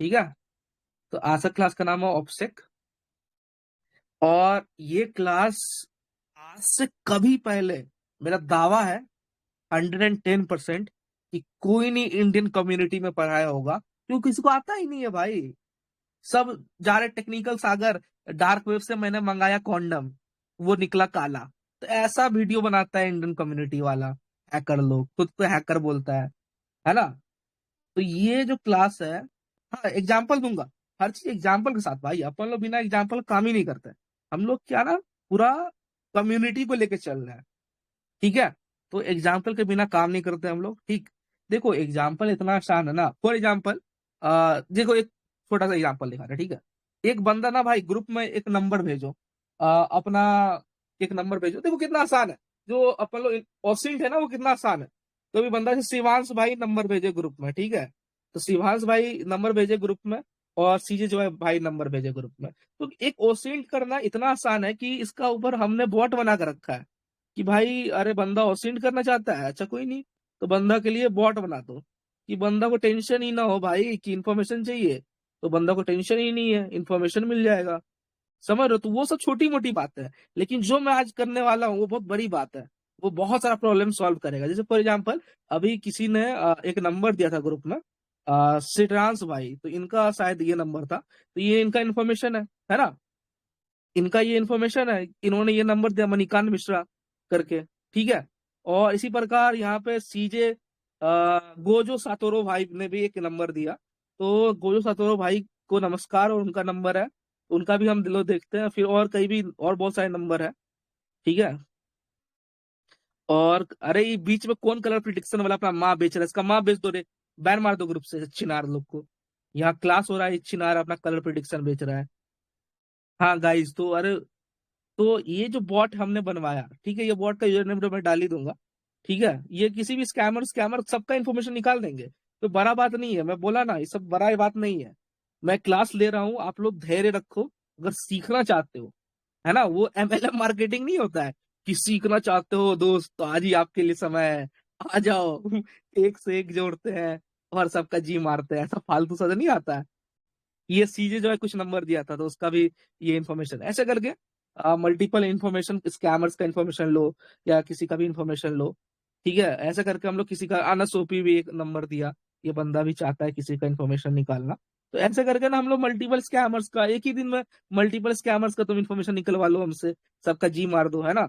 ठीक है। तो आज का क्लास का नाम है ऑप्सेक। और ये क्लास आज से कभी पहले, मेरा दावा है 110% कि कोई नहीं इंडियन कम्युनिटी में पढ़ाया होगा, क्योंकि किसी को आता ही नहीं है भाई। सब जा रहे टेक्निकल सागर, डार्क वेब से मैंने मंगाया कॉन्डम, वो निकला काला। तो ऐसा वीडियो बनाता है इंडियन कम्युनिटी वाला, हैकर लोग, खुद को हैकर बोलता है ना। तो ये जो क्लास है, हाँ एग्जाम्पल दूंगा, हर चीज एग्जाम्पल के साथ भाई। अपन लोग बिना एग्जाम्पल काम ही नहीं करते। हम लोग क्या ना, पूरा कम्युनिटी को लेके चल रहे हैं, ठीक है। तो एग्जाम्पल के बिना काम नहीं करते हम लोग, ठीक। देखो एग्जाम्पल इतना आसान है ना। फॉर एग्जाम्पल, देखो एक छोटा सा एग्जाम्पल दिखा रहा है, ठीक है। एक बंदा ना भाई ग्रुप में एक नंबर भेजो, अपना एक नंबर भेजो। देखो कितना आसान है, जो अपन लोग ऑसिंट है ना, वो कितना आसान है। तो अभी बंदा से शिवांश भाई नंबर भेजे ग्रुप में, ठीक है। तो शिवांश भाई नंबर भेजे ग्रुप में, और सीजे जो है भाई नंबर भेजे ग्रुप में। तो एक ओसेंट करना इतना आसान है कि इसका ऊपर हमने बॉट बना कर रखा है कि भाई अरे बंदा ओसेंट करना चाहता है, अच्छा कोई नहीं, तो बंदा के लिए बॉट बना दो कि बंदा को टेंशन ही ना हो भाई कि इन्फॉर्मेशन चाहिए। तो बंदा को टेंशन ही नहीं है, इन्फॉर्मेशन मिल जाएगा। समझ रहे हो? तो वो सब छोटी मोटी बात है, लेकिन जो मैं आज करने वाला हूँ वो बहुत बड़ी बात है। वो बहुत सारा प्रॉब्लम सॉल्व करेगा। जैसे फॉर एग्जाम्पल, अभी किसी ने एक नंबर दिया था ग्रुप में, सिट्रांस भाई, तो इनका शायद ये नंबर था। तो ये इनका इन्फॉर्मेशन है ना, इनका ये इन्फॉर्मेशन है। इन्होंने ये नंबर दिया मणिकांत मिश्रा करके, ठीक है। और इसी प्रकार यहाँ पे सीजे गोजो सातोरो भाई ने भी एक नंबर दिया। तो गोजो सातोरो भाई को नमस्कार, और उनका नंबर है, उनका भी हम दिलो देखते हैं। फिर और कई भी और बहुत सारे नंबर है, ठीक है। और अरे ये बीच में कौन कलर प्रिडिक्शन वाला अपना माँ बेच रहा है, इसका माँ बेच दो रे, बैन मार दो ग्रुप से चिनार लोग को। यहाँ क्लास हो रहा है, चिनार अपना कलर प्रिडिक्शन बेच रहा है। हाँ गाइस, तो अरे, तो ये जो बॉट हमने बनवाया, ठीक है, ये बॉट का यूजर नेम तो मैं डाल ही दूंगा, ठीक है। ये किसी भी स्कैमर स्कैमर सबका इन्फॉर्मेशन निकाल देंगे। तो बड़ा बात नहीं है, मैं बोला ना, ये सब बड़ा बात नहीं है। मैं क्लास ले रहा हूँ, आप लोग धैर्य रखो। अगर सीखना चाहते हो, है ना, वो एमएलएम मार्केटिंग नहीं होता है कि सीखना चाहते हो दोस्त तो आज ही आपके लिए समय है, आ जाओ। एक से एक जोड़ते हैं और सबका जी मारते हैं, ऐसा फालतू सा नहीं आता है। ये सीजे जो है कुछ नंबर दिया था, तो उसका भी ये इन्फॉर्मेशन ऐसे करके मल्टीपल इन्फॉर्मेशन, स्कैमर्स का इन्फॉर्मेशन लो या किसी का भी इन्फॉर्मेशन लो, ठीक है। ऐसे करके हम लोग किसी का अनसोपी भी एक नंबर दिया, ये बंदा भी चाहता है किसी का इन्फॉर्मेशन निकालना। तो ऐसे करके ना हम लोग मल्टीपल स्कैमर्स का एक ही दिन में, मल्टीपल स्कैमर्स का तुम इन्फॉर्मेशन निकलवा लो हमसे, सबका जी मार दो, है ना।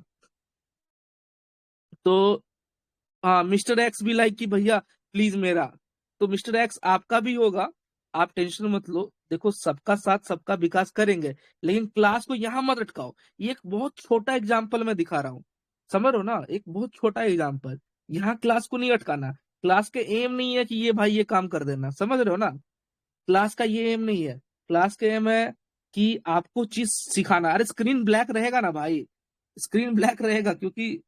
तो हाँ, मिस्टर एक्स भी लाइक कि भैया प्लीज मेरा, तो मिस्टर एक्स आपका भी होगा, आप टेंशन मत लो। देखो सबका साथ सबका विकास करेंगे, लेकिन क्लास को यहां मत अटकाओ। ये एक बहुत छोटा एग्जाम्पल मैं दिखा रहा हूँ, समझ रहे हो ना, एक बहुत छोटा एग्जाम्पल। यहाँ क्लास को नहीं अटकाना। क्लास के एम नहीं है कि ये भाई ये काम कर देना, समझ रहे हो ना। क्लास का ये एम नहीं है। क्लास का एम है कि आपको चीज सिखाना। अरे स्क्रीन ब्लैक रहेगा ना भाई, स्क्रीन ब्लैक रहेगा क्योंकि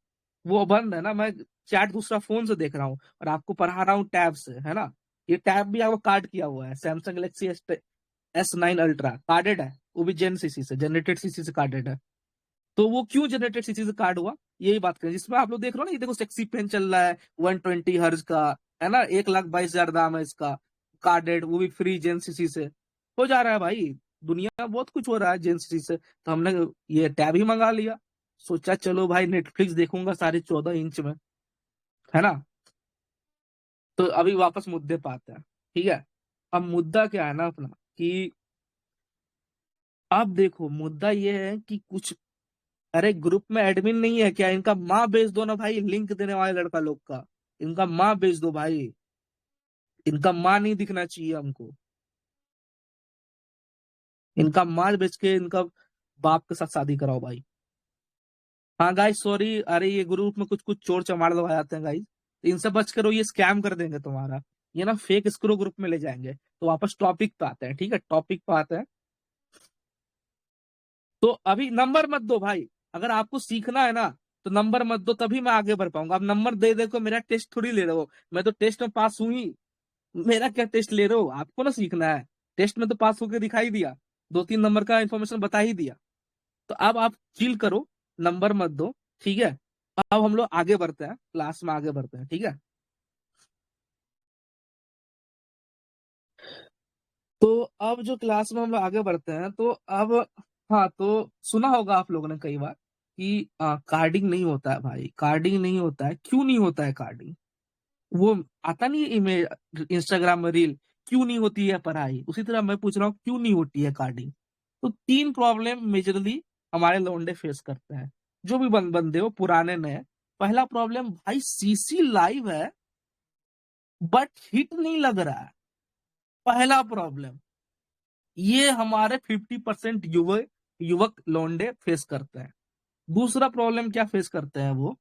वो बंद है ना। मैं चैट दूसरा फोन से देख रहा हूँ और आपको पढ़ा रहा हूँ टैब से, है ना। ये टैब भी आपको कार्ड किया हुआ है, Samsung Galaxy S9 ultra carded है, वो भी जेन सीसी से, जनरेटेड सीसी से कार्डेड है। तो वो क्यों जनरेटेड सीसी से कार्ड हुआ, यही बात करें। जिसमें आप लोग देख रहे हो ना, ये देखो सेक्सी पेन चल रहा है 120 हर्ज का, है ना, 1,22,000 दाम है इसका, कार्डेड, वो भी फ्री जेन सीसी से। हो जा रहा है भाई, दुनिया में बहुत कुछ हो रहा है जेन सीसी से। तो हमने ये टैब ही मंगा लिया, सोचा चलो भाई नेटफ्लिक्स देखूंगा 14.5 इंच में, है ना। तो अभी वापस मुद्दे पे आते हैं, ठीक है। अब मुद्दा क्या है ना अपना, कि अब देखो मुद्दा ये है कि कुछ, अरे ग्रुप में एडमिन नहीं है क्या, इनका माँ भेज दो ना भाई, लिंक देने वाले लड़का लोग का, इनका माँ भेज दो भाई। इनका माँ नहीं दिखना चाहिए हमको, इनका माँ बेच के इनका बाप के साथ शादी कराओ भाई। हाँ गाइस सॉरी, अरे ये ग्रुप में कुछ कुछ चोर चमार लोग आ जाते हैं गाइस, इनसे बच करो, ये स्कैम कर देंगे तुम्हारा। ये ना फेक स्क्रो ग्रुप में ले जाएंगे। तो वापस टॉपिक पे आते हैं, ठीक है, टॉपिक पे आते हैं। तो अभी नंबर मत दो भाई, अगर आपको सीखना है ना तो नंबर मत दो, तभी मैं आगे बढ़ पाऊंगा। अब नंबर दे दे को मेरा टेस्ट थोड़ी ले रहे हो, मैं तो टेस्ट में पास हुई, मेरा क्या टेस्ट ले रहे हो, आपको ना सीखना है। टेस्ट में तो पास होकर दिखाई दिया, 2-3 नंबर का इंफॉर्मेशन बता ही दिया। तो अब आप चिल करो, नंबर मत दो, ठीक है। अब हम लोग आगे बढ़ते हैं, क्लास में आगे बढ़ते हैं, ठीक है। तो अब जो क्लास में हम लोग आगे बढ़ते हैं तो अब, हाँ तो सुना होगा आप लोगों ने कई बार कि कार्डिंग नहीं होता है भाई, कार्डिंग नहीं होता है। क्यों नहीं होता है कार्डिंग? वो आता नहीं है इमेज इंस्टाग्राम में रील, क्यों नहीं होती है पढ़ाई? उसी तरह मैं पूछ रहा हूँ क्यों नहीं होती है कार्डिंग? तो तीन प्रॉब्लम मेजरली हमारे लौंडे फेस करते हैं, जो भी बंदे हो पुराने नए। पहला प्रॉब्लम भाई, सीसी लाइव है बट हिट नहीं लग रहा है। पहला प्रॉब्लम ये हमारे 50% युवक युवक लौंडे फेस करते हैं। दूसरा प्रॉब्लम क्या फेस करते हैं वो,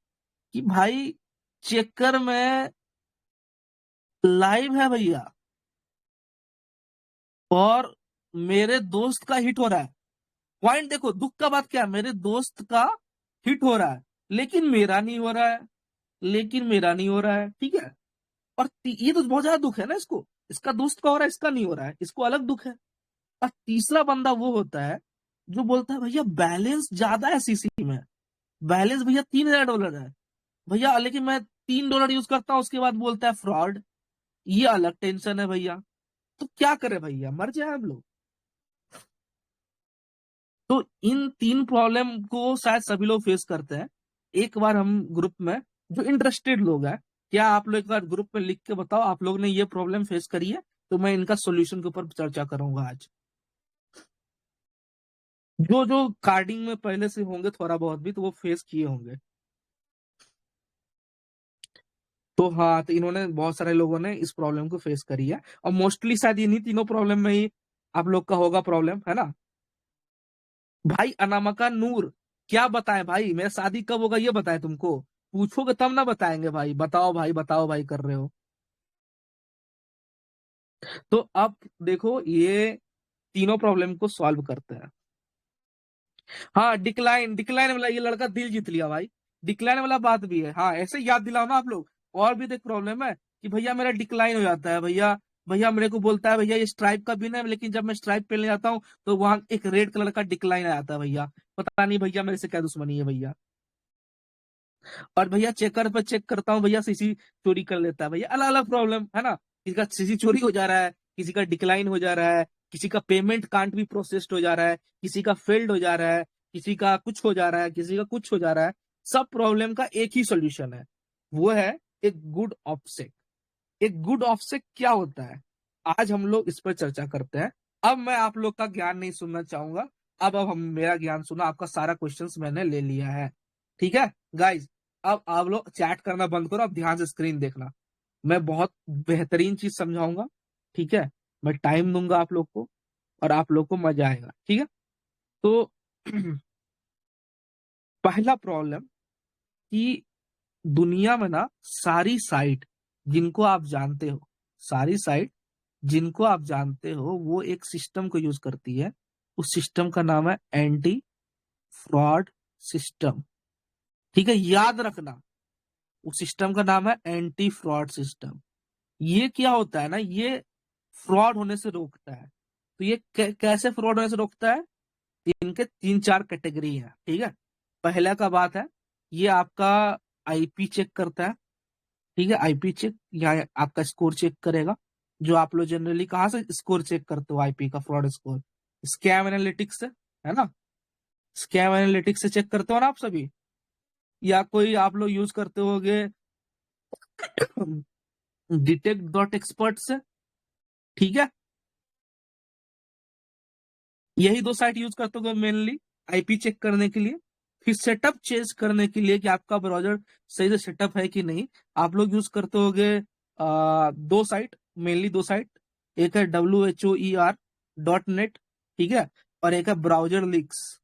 कि भाई चेकर में लाइव है भैया और मेरे दोस्त का हिट हो रहा है। पॉइंट देखो, दुख का बात क्या है, मेरे दोस्त का हिट हो रहा है लेकिन मेरा नहीं हो रहा है, लेकिन मेरा नहीं हो रहा है, ठीक है। और ये तो बहुत ज्यादा दुख है ना इसको, इसका दोस्त का हो रहा है, इसका नहीं हो रहा है, इसको अलग दुख है। और तीसरा बंदा वो होता है जो बोलता है भैया बैलेंस ज्यादा है सीसी में, बैलेंस भैया $3000 है भैया, लेकिन मैं $3 यूज करता हूं, उसके बाद बोलता है फ्रॉड। ये अलग टेंशन है भैया। तो क्या करे भैया, मर जाए हम लोग। तो इन तीन प्रॉब्लम को शायद सभी लोग फेस करते हैं। एक बार हम ग्रुप में, जो इंटरेस्टेड लोग हैं, क्या आप लोग एक बार ग्रुप में लिख के बताओ आप लोग ने ये प्रॉब्लम फेस करी है, तो मैं इनका सॉल्यूशन के ऊपर चर्चा करूंगा आज। जो जो कार्डिंग में पहले से होंगे थोड़ा बहुत भी, तो वो फेस किए होंगे। तो हाँ, तो इन्होंने, बहुत सारे लोगों ने इस प्रॉब्लम को फेस करी है, और मोस्टली शायद इन्हीं तीनों प्रॉब्लम में ही आप लोग का होगा प्रॉब्लम, है ना। भाई अनामिका नूर, क्या बताएं भाई, मेरा शादी कब होगा ये बताएं तुमको? पूछोगे तब ना बताएंगे भाई, बताओ भाई कर रहे हो। तो अब देखो, ये तीनों प्रॉब्लम को सॉल्व करते हैं। हाँ, डिक्लाइन डिक्लाइन वाला, ये लड़का दिल जीत लिया भाई। डिक्लाइन वाला बात भी है, हाँ ऐसे याद दिलाओ ना आप लोग। और भी तो एक प्रॉब्लम है कि भैया मेरा डिक्लाइन हो जाता है भैया। भैया मेरे को बोलता है भैया ये स्ट्राइप का बिन है, लेकिन जब मैं स्ट्राइप पे ले जाता हूँ तो वहां एक रेड कलर का डिक्लाइन आ जाता है भैया। पता नहीं भैया मेरे से क्या दुश्मनी है भैया। और भैया चेकर पे चेक करता हूँ भैया सीसी चोरी कर लेता है भैया। अलग अलग प्रॉब्लम है ना, किसी का सीसी चोरी हो जा रहा है, किसी का डिक्लाइन हो जा रहा है, किसी का पेमेंट कांट भी प्रोसेस्ड हो जा रहा है, किसी का फेल्ड हो जा रहा है, किसी का कुछ हो जा रहा है, किसी का कुछ हो जा रहा है। सब प्रॉब्लम का एक ही सोल्यूशन है, वो है एक गुड ऑफसेट। एक गुड ऑफसेट क्या होता है, आज हम लोग इस पर चर्चा करते हैं। अब मैं आप लोग का ज्ञान नहीं सुनना चाहूंगा। अब हम मेरा ज्ञान सुना, आपका सारा क्वेश्चंस मैंने ले लिया है, ठीक है गाइज। अब आप लोग चैट करना बंद करो, अब ध्यान से स्क्रीन देखना। मैं बहुत बेहतरीन चीज समझाऊंगा, ठीक है। मैं टाइम दूंगा आप लोग को, और आप लोग को मजा आएगा, ठीक है। तो पहला प्रॉब्लम, कि दुनिया में ना सारी साइट जिनको आप जानते हो, सारी साइट जिनको आप जानते हो, वो एक सिस्टम को यूज करती है। उस सिस्टम का नाम है एंटी फ्रॉड सिस्टम, ठीक है, याद रखना। उस सिस्टम का नाम है एंटी फ्रॉड सिस्टम। ये क्या होता है ना, ये फ्रॉड होने से रोकता है। तो ये कैसे फ्रॉड होने से रोकता है? इनके तीन चार कैटेगरी है, ठीक है। पहला का बात है, ये आपका आईपी चेक करता है, ठीक है। आईपी चेक, यहाँ आपका स्कोर चेक करेगा। जो आप लोग जनरली कहाँ से स्कोर चेक करते हो आईपी का, फ्रॉड स्कोर? स्कैम एनालिटिक्स से, है ना। स्कैम एनालिटिक्स से चेक करते हो ना आप सभी, या कोई आप लोग यूज करते होगे डिटेक्ट.एक्सपर्ट से, ठीक है। यही दो साइट यूज करते हो मेनली आईपी चेक करने के लिए। फिर सेटअप चेंज करने के लिए कि आपका ब्राउजर सही से सेटअप है कि नहीं, आप लोग यूज करते होगे दो साइट, मेनली दो साइट। एक है WHOER.net, ठीक है, और एक है ब्राउजर लीक्स,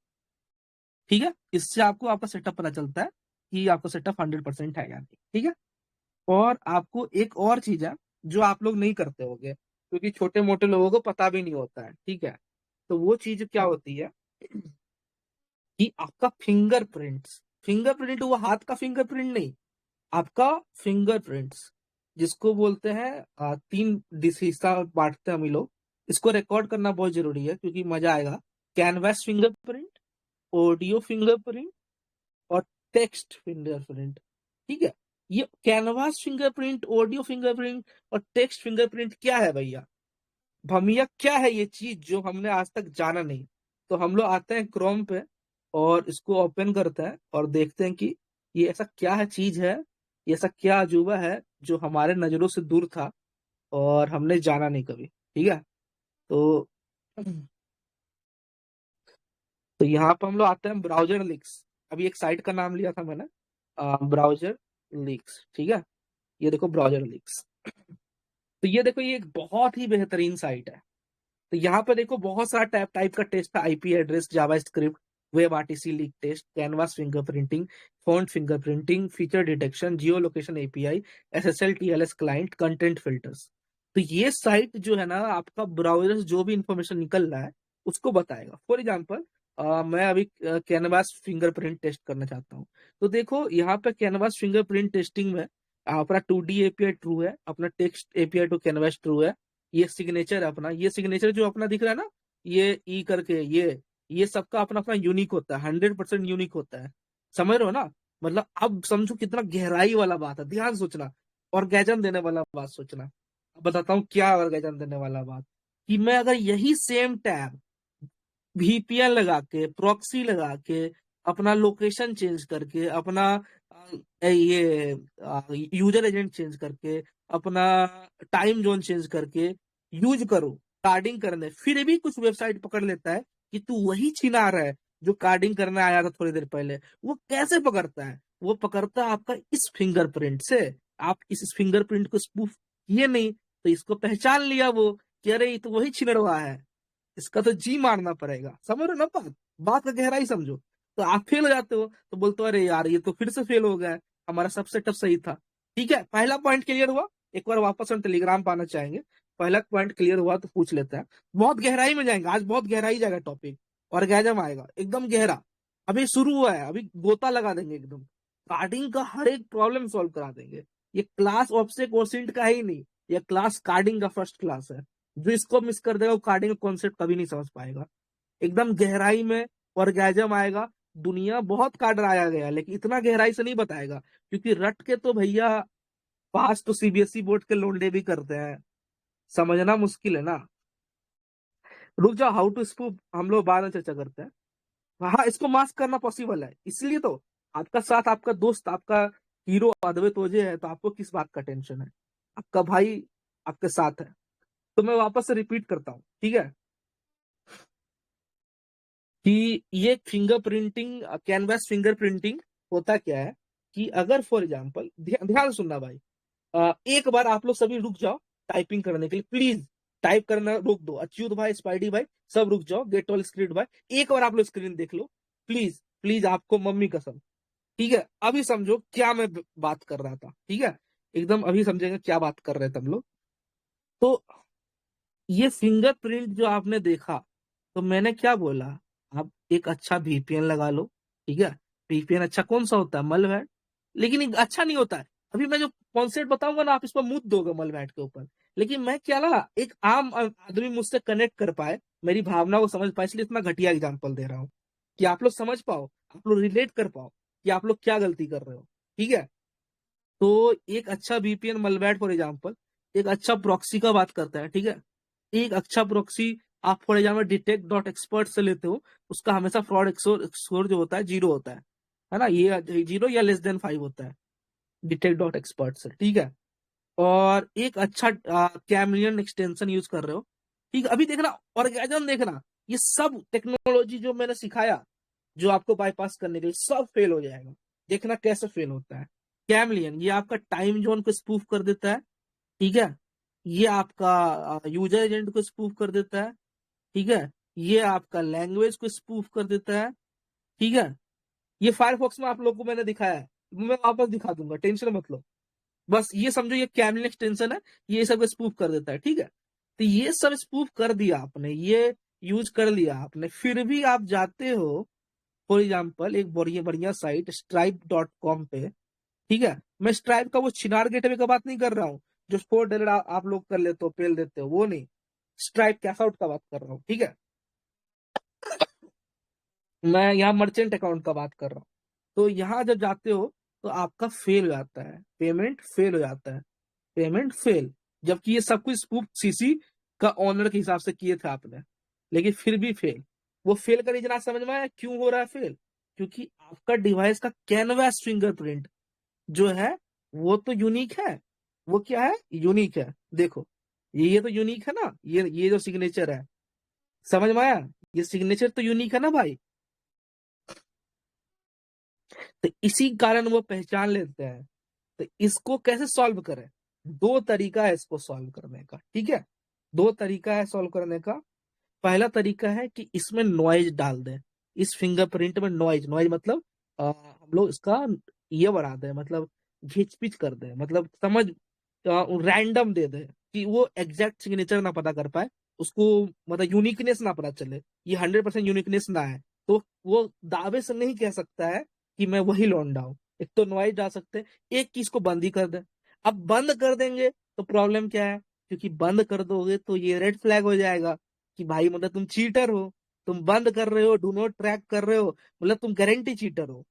ठीक है। इससे आपको आपका सेटअप पता चलता है कि आपका सेटअप 100% है या नहीं, ठीक है। और आपको एक और चीज है जो आप लोग नहीं करते होगे, क्योंकि छोटे मोटे लोगों को पता भी नहीं होता है, ठीक है। तो वो चीज क्या होती है कि आपका फिंगरप्रिंट्स, फिंगरप्रिंट वो हाथ का फिंगरप्रिंट नहीं, आपका फिंगरप्रिंट्स, जिसको बोलते हैं तीन हिस्सा बांटते हैं हम लोग। इसको रिकॉर्ड करना बहुत जरूरी है क्योंकि मजा आएगा। कैनवास फिंगरप्रिंट, ऑडियो फिंगरप्रिंट, और टेक्स्ट फिंगरप्रिंट, ठीक है। ये कैनवास फिंगरप्रिंट, ऑडियो फिंगरप्रिंट और टेक्स्ट फिंगरप्रिंट क्या है भैया? भमिया क्या है ये चीज जो हमने आज तक जाना नहीं। तो हम लोग आते हैं क्रोम पे और इसको ओपन करते हैं और देखते हैं कि ये ऐसा क्या है चीज है, ये ऐसा क्या अजूबा है जो हमारे नजरों से दूर था और हमने जाना नहीं कभी। ठीक है। तो तो यहाँ पर हम लोग आते हैं ब्राउजर लीक्स। अभी एक साइट का नाम लिया था मैंने, ब्राउजर लीक्स। ठीक है। ये देखो ब्राउजर लीक्स। तो ये देखो ये एक बहुत ही बेहतरीन साइट है। तो यहाँ पे देखो बहुत सारा टाइप का टेस्ट था, IP address, JavaScript, web RTC leak test, canvas fingerprinting, font fingerprinting, feature detection, geo location API, SSL TLS client, content filters. तो ये साइट जो है ना आपका ब्राउजर से जो भी इंफॉर्मेशन निकल रहा है उसको बताएगा। फॉर एग्जाम्पल मैं अभी कैनवास फिंगरप्रिंट टेस्ट करना चाहता हूँ। तो देखो यहाँ पे कैनवास फिंगरप्रिंट टेस्टिंग में अपना 2D एपीआई ट्रू है, अपना text API to canvas true है, ये सिग्नेचर है अपना, ये सिग्नेचर जो अपना दिख रहा है ना, ये ई करके, ये सबका अपना अपना यूनिक होता है, 100% यूनिक होता है। समझ रहे हो ना? मतलब अब समझो कितना गहराई वाला बात है, ध्यान सोचना, ऑर्गेजम देने वाला बात सोचना। अब बताता हूँ क्या ऑर्गेजम देने वाला बात, कि मैं अगर यही सेम टैब वीपीएन लगा के, प्रॉक्सी लगा के, अपना लोकेशन चेंज करके, अपना ये यूजर एजेंट चेंज करके, अपना टाइम जोन चेंज करके यूज करो कार्डिंग करने, फिर भी कुछ वेबसाइट पकड़ लेता है कि तू वही छिनार है जो कार्डिंग करने आया था थोड़ी देर पहले। वो कैसे पकड़ता है? वो पकड़ता है आपका इस फिंगरप्रिंट से। आप इस फिंगरप्रिंट को स्पूफ किए नहीं, तो इसको पहचान लिया वो कि अरे ये तो वही छिनड़वा है, इसका तो जी मारना पड़ेगा। समझ रहे हो ना बात? बात का गहराई समझो। तो आप फेल हो जाते हो तो बोलते हो अरे यार ये तो फिर से फेल हो गया है, हमारा सब सेटअप सही था। ठीक है, पहला पॉइंट क्लियर हुआ। एक बार वापस हम टेलीग्राम पाना चाहेंगे। पहला पॉइंट क्लियर हुआ तो पूछ लेते हैं। बहुत गहराई में जाएंगे आज, बहुत गहराई जाएगा टॉपिक, ऑर्गेजम आएगा एकदम गहरा। अभी शुरू हुआ है, अभी गोता लगा देंगे एकदम, कार्डिंग का हर एक प्रॉब्लम सॉल्व करा देंगे। ये क्लास ऑब्जेक्ट ओरिएंटेड का ही नहीं, ये क्लास कार्डिंग का फर्स्ट क्लास है। जो इसको मिस कर देगा वो कार्डिंग का कॉन्सेप्ट कभी नहीं समझ पाएगा। एकदम गहराई में ऑर्गेजम आएगा। दुनिया बहुत कार्ड आया गया लेकिन इतना गहराई से नहीं बताएगा, क्योंकि रट के तो भैया पास तो सीबीएसई बोर्ड के लोंडे भी करते हैं, समझना मुश्किल है ना। रुक जाओ, हाउ टू स्पूफ हम लोग बाद में चर्चा करते हैं। हाँ, इसको मास्क करना पॉसिबल है, इसलिए तो आपका साथ, आपका दोस्त, आपका हीरो अद्वैत ओझे है, तो आपको किस बात का टेंशन है? आपका भाई आपके साथ है। तो मैं वापस से रिपीट करता हूँ, ठीक है, कि ये फिंगरप्रिंटिंग, कैनवास फिंगरप्रिंटिंग होता क्या है कि अगर फॉर एग्जांपल ध्यान सुनना भाई, एक बार आप लोग सभी रुक जाओ टाइपिंग करने के लिए, प्लीज टाइप करना रोक दो, अच्युत भाई, स्पाइडी भाई, सब रुक जाओ, गेट ऑल स्क्रीन भाई, एक बार आप लोग स्क्रीन देख लो, प्लीज प्लीज, आपको मम्मी कसम। ठीक है, अभी समझो क्या मैं बात कर रहा था। ठीक है, एकदम अभी समझेंगे क्या बात कर रहे थे हम लोग। तो ये फिंगरप्रिंट जो आपने देखा, तो मैंने क्या बोला, आप एक अच्छा वीपीएन लगा लो। ठीक है, वीपीएन अच्छा कौन सा होता है? मलवेयर। लेकिन ये अच्छा नहीं होता है। अभी मैं जो कॉन्सेप्ट बताऊंगा ना, आप इस पर मुद्द दोगे मलवेयर के ऊपर। लेकिन मैं क्या ना, एक आम आदमी मुझसे कनेक्ट कर पाए, मेरी भावना को समझ पाए, इसलिए इतना घटिया एग्जाम्पल दे रहा हूँ कि आप लोग समझ पाओ, आप लोग रिलेट कर पाओ कि आप लोग क्या गलती कर रहे हो। ठीक है, तो एक अच्छा वीपीएन मलवेयर फॉर एग्जाम्पल एक अच्छा प्रॉक्सी का बात करता है। ठीक है, एक अच्छा प्रॉक्सी आप for example detect dot expert से लेते हो, उसका हमेशा फ्रॉड स्कोर जो होता है 0 होता है ना, ये 0 या लेस देन 5 होता है डिटेक्ट डॉट एक्सपर्ट से। ठीक है, और एक अच्छा कैमलियन एक्सटेंशन यूज कर रहे हो। ठीक है, अभी देखना ऑर्गेजम देखना, ये सब टेक्नोलॉजी जो मैंने सिखाया जो आपको बाईपास करने के लिए, सब फेल हो जाएगा। देखना कैसे फेल होता है। कैमलियन ये आपका टाइम जोन को स्पूफ कर देता है। ठीक है, ये आपका यूजर एजेंट को स्पूफ कर देता है। ठीक है, ये आपका लैंग्वेज को स्पूफ कर देता है। ठीक है, ये फायरफॉक्स में आप लोग को मैंने दिखाया है, मैं वापस दिखा दूंगा, टेंशन मत लो। बस ये समझो ये कैमलिन एक्सटेंशन है, ये सब स्पूफ कर देता है। ठीक है, तो ये सब स्पूफ कर दिया आपने, ये यूज कर लिया आपने, फिर भी आप जाते हो फॉर एग्जाम्पल एक बढ़िया बढ़िया साइट stripe.com पे। ठीक है, मैं स्ट्राइप का वो छिनार गेटवे का बात नहीं कर रहा हूँ जो $4 आप लोग कर लेते हो, पेल देते हो, वो नहीं, स्ट्राइप कैश आउट का बात कर रहा हूँ। ठीक है, मैं यहाँ मर्चेंट अकाउंट का बात कर रहा हूँ। तो यहाँ जब जाते हो तो आपका फेल हो जाता है, पेमेंट फेल हो जाता है, पेमेंट फेल, जबकि ये सब कुछ स्पूफ सीसी का ऑनर के हिसाब से किए थे आपने, लेकिन फिर भी फेल। वो फेल का रीजन आज समझ में आया क्यों हो रहा है फेल? क्योंकि आपका डिवाइस का कैनवास फिंगरप्रिंट जो है वो तो यूनिक है। वो क्या है? यूनिक है। देखो ये तो यूनिक है ना, ये जो सिग्नेचर है, समझ में आया? ये सिग्नेचर तो यूनिक है ना भाई। तो इसी कारण वो पहचान लेते हैं। तो इसको कैसे सॉल्व करें? दो तरीका है इसको सॉल्व करने का, ठीक है? दो तरीका है सॉल्व करने का। पहला तरीका है कि इसमें नॉइज डाल दें। इस फिंगरप्रिंट में नॉइज, नॉइज मतलब हम लोग इसका ये बढ़ा दें, मतलब घिच पिच कर दें, मतलब समझ रैंडम दे दें कि वो एग्जैक्ट सिग्नेचर ना पता कर पाए उसको, मतलब यूनिकनेस ना पता चले, ये 100% यूनिकनेस ना है। तो वो दावे से नहीं कह सकता है कि मैं वही लौंडा हूं। एक तो नॉइज डाल सकते हैं, एक चीज को बंद ही कर दें। अब बंद कर देंगे तो प्रॉब्लम क्या है? क्योंकि बंद कर दोगे तो ये रेड फ्लैग हो जाएगा कि भाई मतलब तुम चीटर हो, तुम बंद कर रहे हो, डू नॉट ट्रैक कर रहे हो, मतलब तुम गारंटी चीटर हो।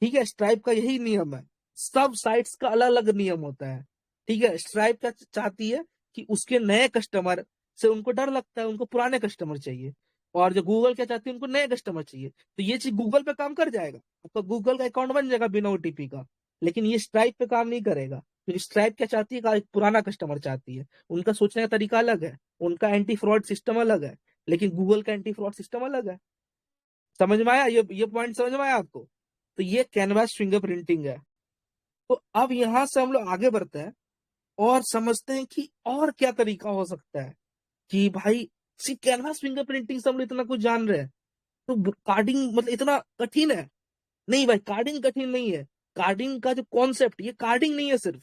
ठीक है, स्ट्राइप का यही नियम है। सब साइट्स का अलग अलग नियम होता है। ठीक है, स्ट्राइप क्या चाहती है कि उसके नए कस्टमर से उनको डर लगता है, उनको पुराने कस्टमर चाहिए। और जो गूगल क्या चाहती है, उनको नए कस्टमर चाहिए। तो ये चीज गूगल पे काम कर जाएगा, आपका गूगल का अकाउंट बन जाएगा बिना ओटीपी का। लेकिन ये स्ट्राइप पे काम नहीं करेगा, क्योंकि स्ट्राइप क्या चाहती है? एक पुराना कस्टमर चाहती है। उनका सोचने का तरीका अलग है, उनका एंटी फ्रॉड सिस्टम अलग है, लेकिन गूगल का एंटी फ्रॉड सिस्टम अलग है। समझ में आया? ये पॉइंट समझ में आया आपको? तो ये कैनवास फिंगरप्रिंटिंग है। तो अब यहां से हम लोग आगे बढ़ते हैं और समझते हैं कि और क्या तरीका हो सकता है कि भाई सिर्फ कैनवास फिंगरप्रिंटिंग से हम लोग इतना कुछ जान रहे हैं, तो कार्डिंग मतलब इतना कठिन है? नहीं भाई, कार्डिंग कठिन नहीं है। कार्डिंग का जो कॉन्सेप्ट, ये कार्डिंग नहीं है सिर्फ,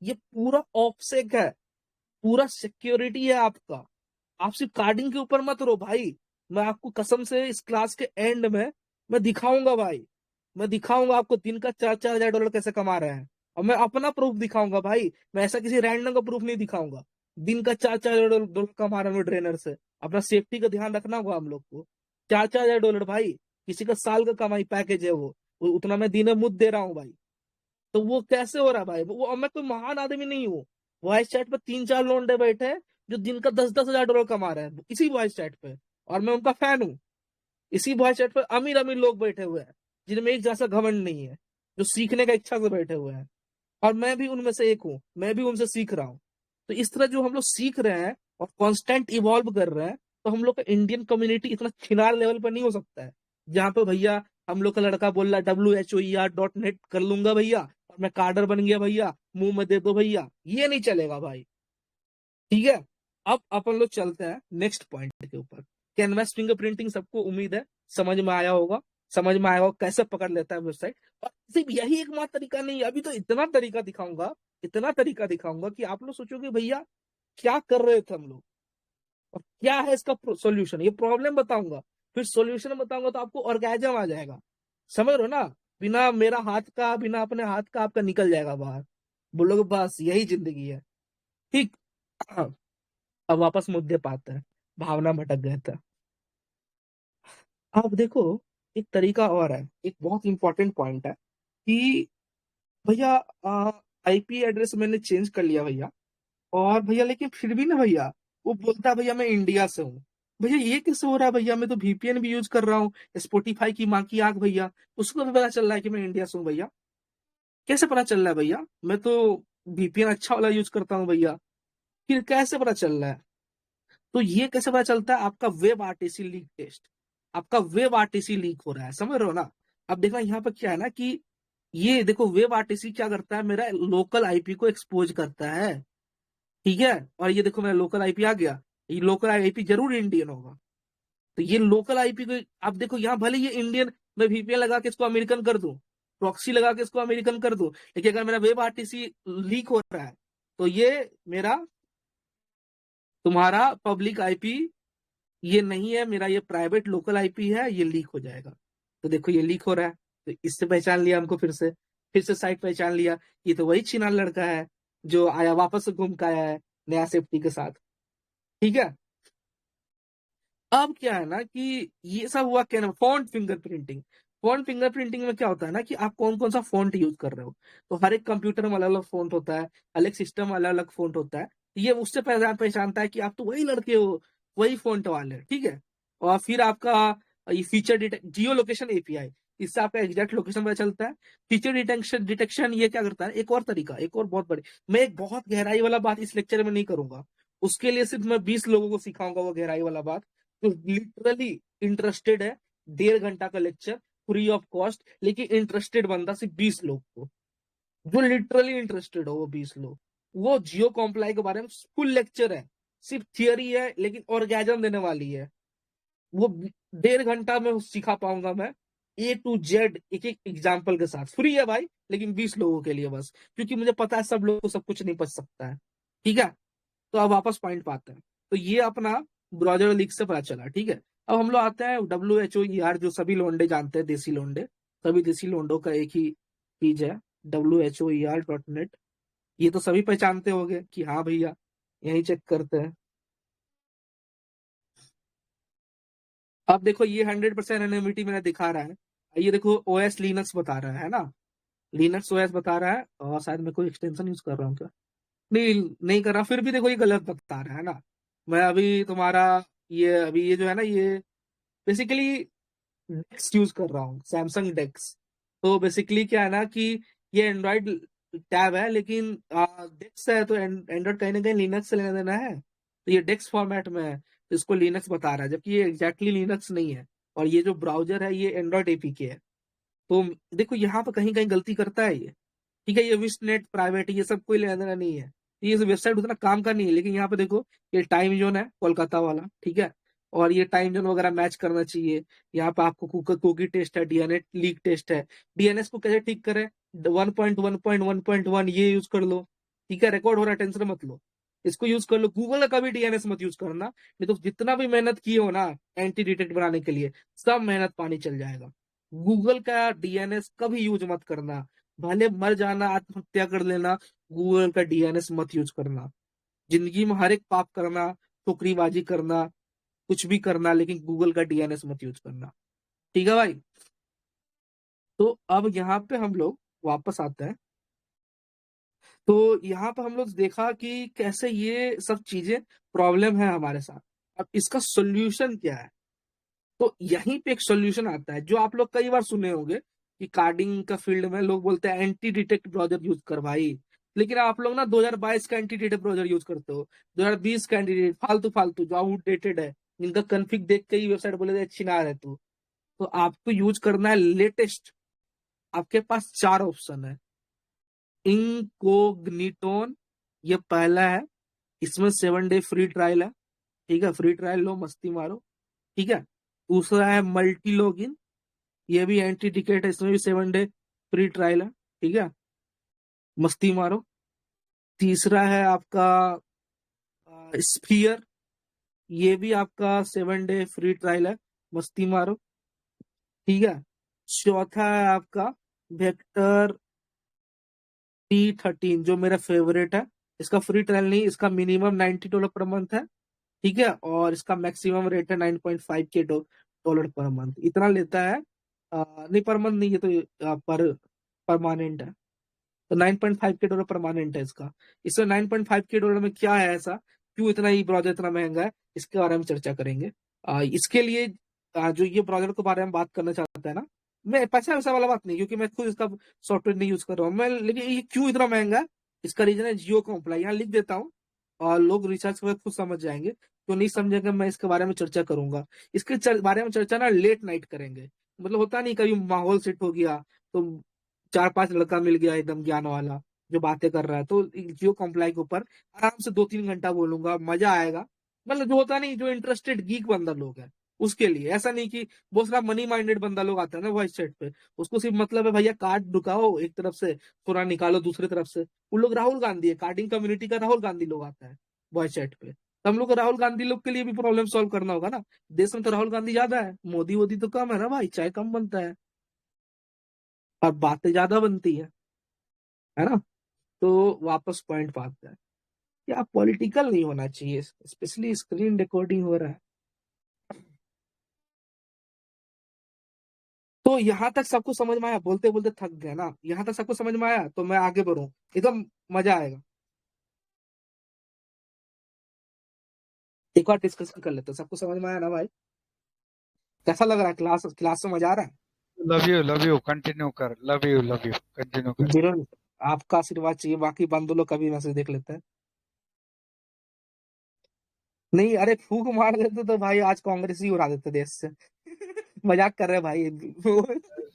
ये पूरा ऑफसेक है, पूरा सिक्योरिटी है आपका। आप सिर्फ कार्डिंग के ऊपर मत रहो भाई। मैं आपको कसम से इस क्लास के एंड में मैं दिखाऊंगा भाई, मैं दिखाऊंगा आपको दिन का 4-4 हजार डॉलर कैसे कमा रहे हैं। और मैं अपना प्रूफ दिखाऊंगा भाई, मैं ऐसा किसी रैंडम का प्रूफ नहीं दिखाऊंगा। दिन का 4-4 हजार डॉलर कमा रहे हैं ट्रेनर से। अपना सेफ्टी का ध्यान रखना होगा हम लोग को। 4-4 हजार डॉलर भाई, किसी का साल का कमाई पैकेज है वो उतना मैं दिन में मुद दे रहा हूँ भाई। तो वो कैसे हो रहा है भाई? वो मैं कोई महान आदमी नहीं हूँ। वॉइस चैट पे 3-4 लोंडे बैठे हैं जो दिन का 10-10 हजार डॉलर कमा रहे हैं इसी वॉइस चैट पे, और मैं उनका फैन हूँ। इसी वॉइस चैट पे अमीर अमीर लोग बैठे हुए हैं जिनमें एक जैसा घमंड नहीं है, जो सीखने का इच्छा से बैठे हुए हैं। और मैं भी उनमें से एक हूँ, मैं भी उनसे सीख रहा हूँ। तो इस तरह जो हम लोग सीख रहे हैं और कांस्टेंट इवॉल्व कर रहे हैं, तो हम लोग का इंडियन कम्युनिटी इतना छिनार लेवल पर नहीं हो सकता है जहां पे भैया हम लोग का लड़का बोल रहा है WHOER.net कर लूंगा भैया और मैं कार्डर बन गया भैया, मुंह में दे दो भैया। ये नहीं चलेगा भाई। ठीक है, अब अपन लोग चलते हैं नेक्स्ट पॉइंट के ऊपर। कैनवास फिंगरप्रिंटिंग सबको उम्मीद है समझ में आया होगा, समझ में आया होगा कैसे पकड़ लेता है वेबसाइट। और सिर्फ यही एकमात्र तरीका नहीं है, अभी तो इतना तरीका दिखाऊंगा, इतना तरीका दिखाऊंगा कि आप लोग सोचोगे भैया क्या कर रहे थे हम लोग, और क्या है इसका सॉल्यूशन। ये प्रॉब्लम बताऊंगा, फिर सॉल्यूशन बताऊंगा, तो आपको ऑर्गेजम आ जाएगा। समझ रहे हो ना? बिना मेरा हाथ का, बिना अपने हाथ का आपका निकल जाएगा बाहर। बोलोगे बस यही जिंदगी है। ठीक। अब वापस मुद्दे पे आते हैं, भावना भटक गए थे। आप देखो, एक तरीका और है, एक बहुत इंपॉर्टेंट पॉइंट है कि भैया आईपी एड्रेस मैंने चेंज कर लिया भैया, और भैया लेकिन फिर भी ना भैया वो बोलता है भैया मैं इंडिया से हूँ। भैया ये कैसे हो रहा है भैया? मैं तो VPN भी यूज कर रहा हूँ, स्पॉटिफाई की माँ की आंख भैया, उसको भी पता चल रहा है कि मैं इंडिया से हूँ भैया। कैसे पता चल रहा है भैया? मैं तो VPN अच्छा वाला यूज करता हूँ भैया, फिर कैसे पता चल रहा है? तो ये कैसे पता चलता है? आपका वेब आरटीसी लीक टेस्ट, आपका वेब आरटीसी लीक हो रहा है, समझ रहे हो ना? अब देखना यहाँ पर क्या है ना कि ये देखो वेब आरटीसी क्या करता है, मेरा लोकल आईपी को एक्सपोज करता है। ठीक है, और ये देखो मेरा लोकल आईपी आ गया, ये लोकल आईपी जरूर इंडियन होगा। तो ये लोकल आईपी को आप देखो, यहाँ भले ये इंडियन, मैं VPN लगा के इसको अमेरिकन कर दूं, प्रॉक्सी लगा के इसको अमेरिकन कर दूं, लेकिन अगर मेरा वेब आरटीसी लीक हो रहा है तो ये मेरा, तुम्हारा पब्लिक आईपी ये नहीं है, मेरा ये प्राइवेट लोकल आईपी है, ये लीक हो जाएगा। तो देखो ये लीक हो रहा है, तो इससे पहचान लिया हमको, फिर से साइट पहचान लिया, ये तो वही चीना लड़का है जो आया वापस से घूम के आया है नया सेफ्टी के साथ। ठीक है, अब क्या है ना कि ये सब हुआ क्या ना, फॉन्ट फिंगरप्रिंटिंग। फॉन्ट फिंगरप्रिंटिंग में क्या होता है ना कि आप कौन कौन सा फॉन्ट यूज कर रहे हो। तो हर एक कंप्यूटर में अलग अलग फॉन्ट होता है, हर एक सिस्टम में अलग अलग फॉन्ट होता है। ये उससे पहचानता है कि आप तो वही लड़के हो, वही फोन वाले, ठीक है। और फिर आपका ये फीचर डिटेक्ट, जियो लोकेशन एपीआई, इससे आपका एग्जैक्ट लोकेशन पता चलता है। फीचर डिटेक्शन डिटेक्शन ये क्या करता है, एक और तरीका, एक और बहुत बड़ी, मैं एक बहुत गहराई वाला बात इस लेक्चर में नहीं करूंगा, उसके लिए सिर्फ मैं 20 लोगों को सिखाऊंगा वो गहराई वाला बात, तो लिटरली इंटरेस्टेड है। 1.5 घंटा का लेक्चर, फ्री ऑफ कॉस्ट, लेकिन इंटरेस्टेड बंदा सिर्फ 20 लोग को, जो लिटरली इंटरेस्टेड हो वो 20 लोग। वो जियो कॉम्प्लाई के बारे में फुल लेक्चर है, सिर्फ थियरी है लेकिन ऑर्गेजम देने वाली है। वो 1.5 घंटा में सिखा पाऊंगा मैं, A to Z, एक एक एग्जाम्पल के साथ। फ्री है भाई, लेकिन 20 लोगों के लिए बस, क्योंकि मुझे पता है सब लोगों को सब कुछ नहीं पच सकता है, ठीक है। तो अब वापस पॉइंट पे आते हैं। तो ये अपना ब्राउजर लीक से पता चला, ठीक है। अब हम लोग आते हैं WHO ER, जो सभी लोंडे जानते हैं, देसी लोंडे, सभी देसी लोंडों का एक ही चीज है, WHOER.net। ये तो सभी पहचानते होंगे कि हाँ भैया, यही चेक करते हैं। अब देखो ये 100% एनोनिमिटी मैंने दिखा रहा है, ये देखो OS लिनक्स बता रहा है ना, लिनक्स OS बता रहा है, और शायद मैं कोई एक्सटेंशन यूज कर रहा हूँ क्या, नहीं नहीं कर रहा, फिर भी देखो ये गलत बता रहा है ना। मैं अभी तुम्हारा ये अभी ये जो है ना, ये बेसिकली डेक्स यूज कर रहा हूँ, सैमसंग डेक्स। तो बेसिकली क्या है ना कि ये एंड्रॉइड टैब है, लेकिन डेक्स है तो एंड्रॉइड कहीं ना कहीं लिनक्स से लेना देना है, तो ये डेक्स फॉर्मेट में है, तो इसको लिनक्स बता रहा है, जबकि ये एग्जैक्टली लिनक्स नहीं है। और ये जो ब्राउजर है ये एंड्रॉइड एपीके है। तो देखो यहाँ पर कहीं कहीं गलती करता है ये, ठीक है। ये विस्टनेट प्राइवेट ये सब कोई लेना देना नहीं है, ये वेबसाइट उतना काम का नहीं है, लेकिन यहाँ पे देखो ये टाइम जोन है कोलकाता वाला, ठीक है। और ये टाइम जोन वगैरह मैच करना चाहिए। यहाँ पे आपको कुकी टेस्ट है, डीएनएस लीक टेस्ट है। डीएनएस को कैसे ठीक करें, 1.1.1.1 ये यूज कर लो, ठीक है। रिकॉर्ड हो रहा है, टेंशन मत लो, इसको यूज कर लो। गूगल का कभी डीएनएस मत यूज करना, नहीं तो जितना भी मेहनत किए हो ना एंटी डिटेक्ट बनाने के लिए, सब मेहनत पानी चल जाएगा। गूगल का डीएनएस कभी यूज मत करना, भले मर जाना, आत्महत्या कर लेना, गूगल का डीएनएस मत यूज करना। जिंदगी में हर एक पाप करना, ठोकरीबाजी करना, कुछ भी करना, लेकिन गूगल का डीएनएस मत यूज करना, ठीक है भाई। तो अब यहाँ पे हम लोग वापस आते हैं। तो यहाँ पे हम लोग देखा कि कैसे ये सब चीजें प्रॉब्लम है हमारे साथ। अब इसका सोल्यूशन क्या है, तो यहीं पे एक सोल्यूशन आता है जो आप लोग कई बार सुने होंगे कि कार्डिंग का फील्ड में लोग बोलते हैं एंटी डिटेक्ट ब्राउजर यूज कर भाई। लेकिन आप लोग ना 2022 का एंटी डिटेक्ट ब्राउजर यूज करते हो, 2020 का एंटी, फालतू फालतू जो आउटडेटेड है, जिनका कन्फिग देख के ही वेबसाइट बोले थे चिनार है तू। तो आपको यूज करना है लेटेस्ट। आपके पास 4 ऑप्शन है। इनकोग्निटोन, ये पहला है, इसमें 7 डे फ्री ट्रायल है, ठीक है। फ्री ट्रायल लो, मस्ती मारो, ठीक है। दूसरा है मल्टी लॉगिन, ये भी एंटी टिकट है, इसमें भी 7 डे फ्री ट्रायल है, ठीक है, मस्ती मारो। तीसरा है आपका स्फीयर, ये भी आपका 7 डे फ्री ट्रायल है, मस्ती मारो, ठीक है। चौथा है आपका वेक्टर T13, जो मेरा फेवरेट है। इसका फ्री ट्रायल नहीं, इसका मिनिमम $90 पर मंथ है, ठीक है। और इसका मैक्सिमम रेट है 9.5 के डॉलर पर मंथ, इतना लेता है। नहीं पर मंथ नहीं, ये तो पर परमानेंट है। तो 9.5 के डॉलर परमानेंट है इसका। इसमें 9.5 के डॉलर में क्या है ऐसा, क्यों इतना ही ब्राउजर इतना महंगा है, इसके बारे में चर्चा करेंगे। इसके लिए जो ये ब्राउजर के बारे में बात करना चाहता है ना, मैं पैसा वैसा वाला बात नहीं, क्योंकि मैं खुद इसका सॉफ्टवेयर नहीं यूज कर रहा हूँ मैं, लेकिन ये क्यों इतना महंगा है, इसका रीजन है जियो का अप्लाई, यहाँ लिख देता हूँ, और लोग रिसर्च करके खुद समझ जाएंगे। तो नहीं समझेंगे, मैं इसके बारे में चर्चा करूंगा। इसके बारे में चर्चा ना लेट नाइट करेंगे, मतलब होता नहीं कभी माहौल सेट हो गया तो 4-5 लड़का मिल गया एकदम ज्ञान वाला जो बातें कर रहा है, तो जियो कॉम्प्लाई के ऊपर आराम से 2-3 घंटा बोलूंगा, मजा आएगा। मतलब जो होता नहीं, जो इंटरेस्टेड गीक बंदा लोग है उसके लिए, ऐसा नहीं कि बहुत सारा मनी माइंडेड बंदा लोग आता है ना वॉइस चैट पे, उसको सिर्फ मतलब है भैया कार्ड ढुकाओ एक तरफ से, थोड़ा निकालो दूसरी तरफ से। उन लोग राहुल गांधी है, कार्डिंग कम्युनिटी का राहुल गांधी लोग आता है वॉइस चैट पे, तो हम लोग को राहुल गांधी लोग के लिए भी प्रॉब्लम सॉल्व करना होगा ना। देश में तो राहुल गांधी ज्यादा है, मोदी वोदी तो कम है ना भाई, चाय कम बनता है और बातें ज्यादा बनती है ना। तो वापस पॉइंट पे आता है कि आप पॉलिटिकल नहीं होना चाहिए, स्पेशली स्क्रीन रिकॉर्डिंग हो रहा है। तो यहाँ तक सबको समझ में आया, बोलते बोलते थक गया ना, यहाँ तक सबको समझ में आया, तो मैं आगे बढ़ूं, एकदम मजा आएगा। एक बार डिस्कशन कर लेते हैं, सबको समझ में आया ना भाई? कैसा लग रहा है? क्लास क्लास में मजा आ रहा है? लव यू कंटिन्यू कर, लव यू कंटिन्यू कर। जीरो। आपका आशीर्वाद चाहिए, बाकी बंद लोग कभी मैसेज देख लेते हैं। नहीं, अरे फूक मार देते तो भाई आज कांग्रेस ही उड़ा देते देश से। मजाक कर रहे हैं भाई।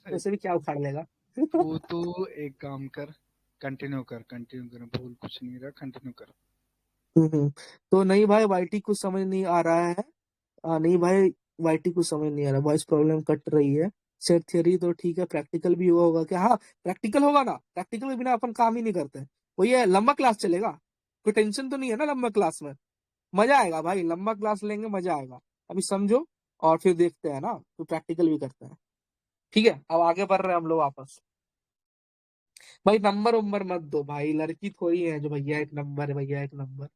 वैसे भी क्या उखाड़ लेगा। तू एक काम कर, कंटिन्यू कर, भूल कुछ नहीं रहा, कंटिन्यू कर। हम्म। तो नहीं भाई, वाईटी कुछ समझ नहीं आ रहा है। नहीं भाई, वाईटी कुछ समझ नहीं आ रहा, वॉइस प्रॉब्लम कट रही है। सेट थियरी तो ठीक है, प्रैक्टिकल भी हुआ होगा क्या? हाँ, प्रैक्टिकल होगा ना, प्रैक्टिकल के बिना अपन काम ही नहीं करते। वो ये लंबा क्लास चलेगा, कोई टेंशन तो नहीं है ना लंबा क्लास में? मजा आएगा भाई, लंबा क्लास लेंगे, मजा आएगा। अभी समझो, और फिर देखते हैं ना, तो प्रैक्टिकल भी करते हैं। ठीक है, अब आगे बढ़ रहे हैं हम लोग वापस। भाई नंबर उम्बर मत दो भाई, लड़की थोड़ी है जो भैया एक नंबर है, भैया एक नंबर।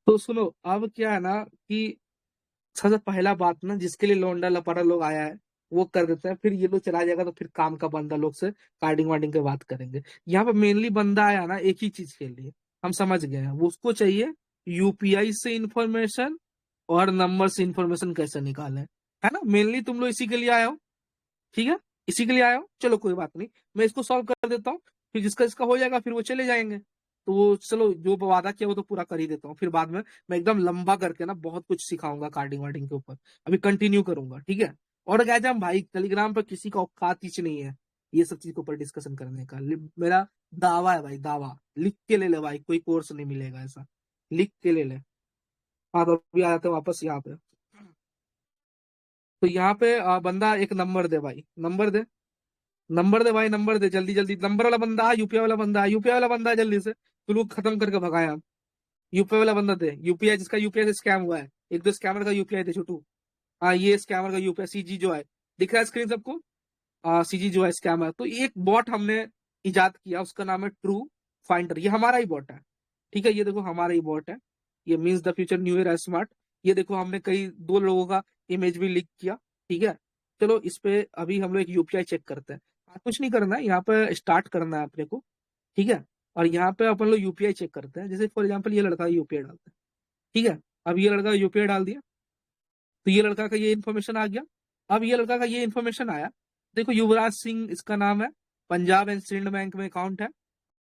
तो सुनो, अब क्या है ना कि सबसे पहला बात ना, जिसके लिए लौंडा लपाड़ा लोग आया है वो कर देता है, फिर ये लोग चला जाएगा तो फिर काम का बंदा लोग से कार्डिंग वार्डिंग की बात करेंगे। यहाँ पे मेनली बंदा आया ना एक ही चीज के लिए, हम समझ गए हैं, वो उसको चाहिए यूपीआई से इंफॉर्मेशन और नंबर से इंफॉर्मेशन कैसे निकालें। है ना, मेनली तुम लोग इसी के लिए आए हो। ठीक है, इसी के लिए आया हूँ, चलो कोई बात नहीं, मैं इसको सॉल्व कर देता हूँ। फिर जिसका इसका हो जाएगा फिर वो चले जाएंगे। तो वो चलो, जो वादा किया वो तो पूरा कर ही देता हूँ, फिर बाद में मैं एकदम लंबा करके ना बहुत कुछ सिखाऊंगा कार्डिंग वार्डिंग के ऊपर। अभी कंटिन्यू करूंगा, ठीक है? और क्या हम भाई, टेलीग्राम पर किसी का औकात ही नहीं है ये सब चीज के ऊपर डिस्कशन करने का। मेरा दावा है भाई, दावा लिख के ले ले भाई, कोई कोर्स नहीं मिलेगा ऐसा, लिख के ले ले। हाँ, तो अभी आ जाते हैं वापस यहाँ पे। तो यहाँ पे बंदा एक नंबर दे भाई, नंबर दे, नंबर दे भाई, नंबर दे जल्दी जल्दी। नंबर वाला बंदा, यूपीआई वाला बंदा, यूपीआई वाला बंदा जल्दी से, तू लोग खत्म करके भगाए हम। यूपीआई वाला बंदा दे, यूपीआई जिसका यूपीआई से स्कैम हुआ है। एक दो स्कैमर का यूपीआई दे छोटू। हाँ, ये स्कैमर का यूपीआई सीजी जो है, दिख रहा है स्क्रीन सबको? सीजी जो है स्कैमर, तो एक बॉट हमने इजाद किया, उसका नाम है ट्रू फाइंडर, ये हमारा ही बॉट है। ठीक है, ये देखो हमारा ही बॉट है। ये means the future new year smart. ये देखो हमने कई दो लोगों का इमेज भी लीक किया। ठीक है, चलो इस पे अभी हम लोग एक यूपीआई चेक करते हैं। कुछ नहीं करना है, यहाँ पे स्टार्ट करना है अपने को। ठीक है, और यहाँ पे अपन लोग यूपीआई चेक करते हैं, जैसे फॉर एग्जाम्पल ये लड़का यूपीआई डालता है। ठीक है, अब ये लड़का यूपीआई डाल दिया, तो ये लड़का का ये इन्फॉर्मेशन आ गया। अब ये लड़का का ये इन्फॉर्मेशन आया, देखो युवराज सिंह इसका नाम है, पंजाब एंड सिंध बैंक में अकाउंट है,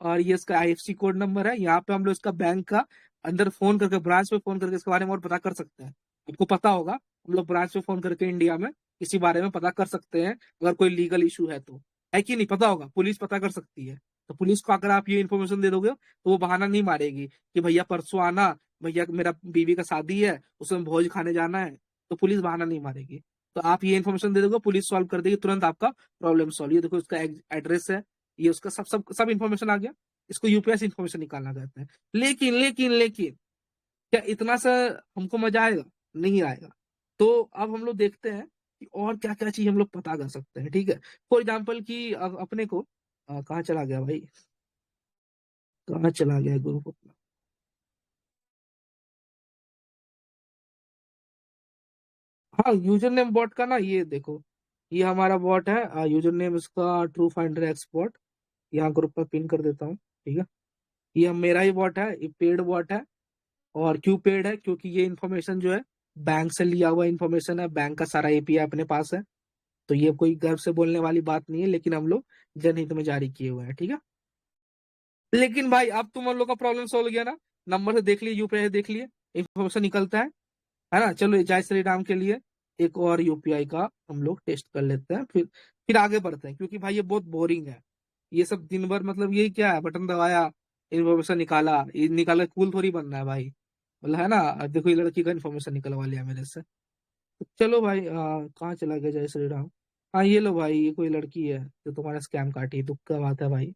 और ये इसका आईएफसी कोड नंबर है। यहाँ पे हम लोग इसका बैंक का अंदर फोन करके, ब्रांच पे फोन करके इसके बारे में और पता कर सकते हैं। आपको पता होगा, हम लोग ब्रांच पे फोन करके इंडिया में इसी बारे में पता कर सकते हैं, अगर कोई लीगल इशू है तो। है कि नहीं? पता होगा, पुलिस पता कर सकती है। तो पुलिस को अगर आप ये इन्फॉर्मेशन दे दोगे तो वो बहाना नहीं मारेगी कि भैया परसों आना, भैया मेरा बीवी का शादी है, उसमें भोज खाने जाना है। तो पुलिस बहाना नहीं मारेगी। तो आप ये इन्फॉर्मेशन दे दोगे, पुलिस सॉल्व कर देगी तुरंत आपका प्रॉब्लम सॉल्व। ये देखो इसका एड्रेस है, ये उसका सब सब सब इन्फॉर्मेशन आ गया। इसको यूपीआई से इन्फॉर्मेशन निकालना कहते हैं। लेकिन लेकिन लेकिन क्या इतना सा हमको मजा आएगा? नहीं आएगा। तो अब हम लोग देखते हैं कि और क्या क्या चीज हम लोग पता कर सकते हैं। ठीक है, फॉर एग्जाम्पल कि अपने को कहाँ चला गया भाई, कहाँ चला गया ग्रुप अपना? हाँ, यूजर नेम बॉट का ना, ये देखो, ये हमारा बॉट है, यूजर नेम इसका ट्रू फाइंडर एक्सपर्ट। यहाँ ग्रुप में पिन कर देता हूँ। ठीक है, ये मेरा ही बॉट है, ये पेड बॉट है। और क्यों पेड है? क्योंकि ये इन्फॉर्मेशन जो है बैंक से लिया हुआ इन्फॉर्मेशन है, बैंक का सारा एपीआई अपने पास है। तो ये कोई गर्व से बोलने वाली बात नहीं है, लेकिन हम लोग जनहित में जारी किए हुए हैं। ठीक है, लेकिन भाई अब तुम लोग का प्रॉब्लम सॉल्व हो गया ना, नंबर से देख लिए, यूपीआई से देख लिए, इन्फॉर्मेशन निकलता है ना? चलो जय श्री राम के लिए एक और यूपीआई का हम लोग टेस्ट कर लेते हैं, फिर आगे बढ़ते हैं, क्योंकि भाई ये बहुत बोरिंग है। ये सब दिन भर मतलब यही क्या है, बटन दबाया, इन्फॉर्मेशन निकाला, ये निकाला, कूल थोड़ी बनना है भाई। मतलब है ना, अब देखो ये लड़की का इन्फॉर्मेशन निकलवा लिया मेरे से। तो चलो भाई, कहाँ चला गया जय श्री राम? हाँ, ये लो भाई, ये कोई लड़की है जो तुम्हारा स्कैम काटी, दुख का बात है भाई।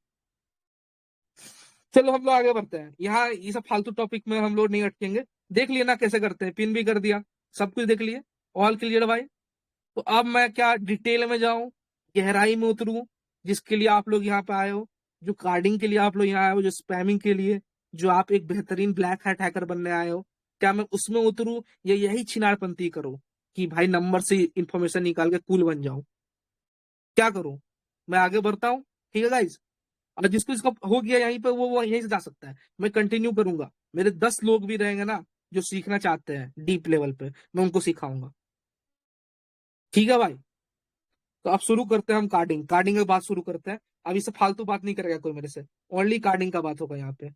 चलो हम लोग आगे बढ़ते हैं, यहाँ ये सब फालतू टॉपिक में हम लोग नहीं अटकेंगे। देख लिया ना कैसे करते हैं, पिन भी कर दिया, सब कुछ देख लिए, ऑल क्लियर भाई। तो अब मैं क्या डिटेल में जाऊं, गहराई में उतरूं, जिसके लिए आप लोग यहाँ पे आए हो, जो कार्डिंग के लिए आप लोग यहाँ आए हो, जो स्पैमिंग के लिए, जो आप एक बेहतरीन ब्लैक हैट हैकर बनने आए हो, क्या मैं उसमें उतरूं या यही छिनारपंती करूं कि भाई नंबर से इंफॉर्मेशन निकाल के कूल बन जाऊं? क्या करूं? मैं आगे बढ़ता हूँ, ठीक है गाइज? और जिसको इसका हो गया यहीं पे वो यहीं से जा सकता है। मैं कंटिन्यू करूंगा, मेरे 10 लोग भी रहेंगे ना जो सीखना चाहते हैं डीप लेवल पे, मैं उनको सिखाऊंगा। ठीक है भाई। तो अब शुरू करते हैं हम कार्डिंग, कार्डिंग की बात शुरू करते हैं। अब इससे फालतू बात नहीं करेगा कोई मेरे से, ओनली कार्डिंग का बात होगा यहाँ पे।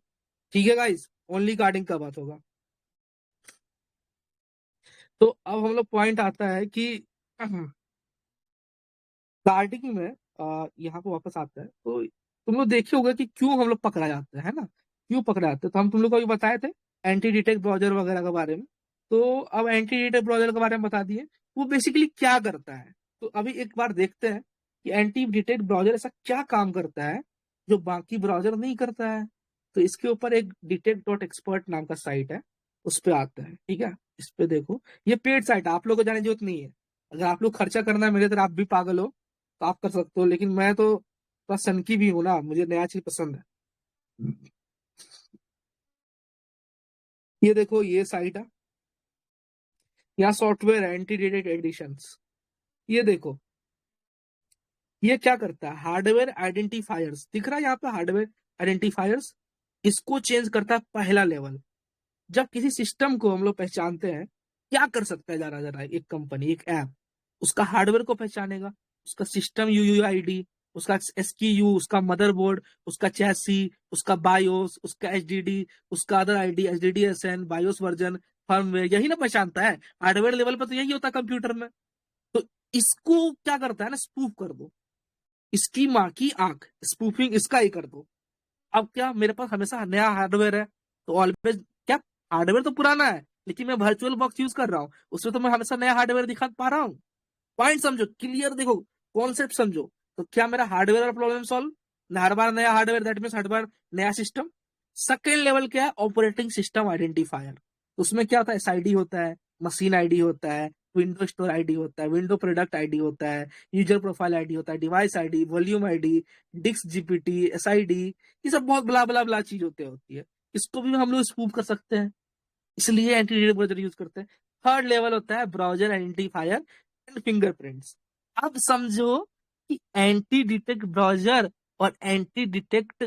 ठीक है गाइस, ओनली कार्डिंग का बात होगा। तो अब हम लोग पॉइंट आता है कि कार्डिंग में यहाँ पे वापस आता है, तो तुम लोग देखे होगा कि क्यों हम लोग पकड़ा जाते हैं, है ना? क्यों पकड़ा जाते हैं, तो हम तुम लोग को अभी बताए थे एंटी डिटेक्ट ब्राउजर वगैरह के बारे में। तो अब एंटी डिटेक्ट ब्राउजर के बारे में बता दिए, वो बेसिकली क्या करता है। तो अभी एक बार देखते हैं कि एंटी डिटेक्ट ब्राउजर ऐसा क्या काम करता है जो बाकी ब्राउजर नहीं करता है। तो इसके ऊपर एक डिटेक्ट डॉट एक्सपर्ट नाम का साइट है, उस पर आते हैं। ठीक है, इस पे देखो, ये पेड साइट है, आप लोग को जाने की जरूरत नहीं है। अगर आप लोग खर्चा करना है मेरे तरह, आप भी पागल हो तो आप कर सकते हो, लेकिन मैं तो थोड़ा सनकी भी हूं ना, मुझे नया चीज पसंद है। ये देखो, ये साइट है, यहाँ सॉफ्टवेयर एंटी डिटेक्ट एडिशंस। ये देखो, ये क्या करता है, हार्डवेयर आइडेंटिफायर्स दिख रहा है यहाँ पे, हार्डवेयर आइडेंटिफायर्स, इसको चेंज करता है पहला लेवल। जब किसी सिस्टम को हम लोग पहचानते हैं, क्या कर सकता है जरा जरा एक कंपनी, एक ऐप, उसका हार्डवेयर को पहचानेगा, उसका सिस्टम यूयूआईडी, उसका एसक्यू, उसका मदरबोर्ड, उसका चैसी, उसका बायोस, उसका एचडीडी, उसका other ID, HDDSN, BIOS version, firmware, यही ना पहचानता है। हार्डवेयर लेवल पर तो यही होता है कंप्यूटर में। तो इसको क्या करता है ना, स्पूफ कर दो, इसकी माँ की आंख, स्पूफिंग इसका ही कर दो। अब क्या, मेरे पास हमेशा नया हार्डवेयर है, तो ऑलवेज क्या, हार्डवेयर तो पुराना है लेकिन मैं वर्चुअल बॉक्स यूज कर रहा हूँ, उसमें तो मैं हमेशा नया हार्डवेयर दिखा पा रहा हूँ। पॉइंट समझो, क्लियर देखो, कॉन्सेप्ट समझो। तो क्या मेरा हार्डवेयर और प्रॉब्लम सॉल्व, हर बार नया हार्डवेयर, दैट मीन हर बार नया सिस्टम। सेकेंड लेवल क्या है, ऑपरेटिंग सिस्टम आइडेंटिफायर। उसमें क्या होता है, एसआईडी होता है, मशीन आईडी होता है, विंडो स्टोर आईडी होता है, विंडो प्रोडक्ट आईडी होता है, यूजर प्रोफाइल आईडी होता है, device ID, volume ID, disk GPT, SID, ये सब बहुत बला बला बला चीज होती है। इसको भी हम लोग स्पूफ कर सकते हैं, इसलिए एंटी ब्राउजर यूज करते हैं। थर्ड लेवल होता है ब्राउजर आइडेंटिफायर एंड फिंगरप्रिंट्स। अब समझो कि एंटी डिटेक्ट ब्राउजर और एंटी डिटेक्ट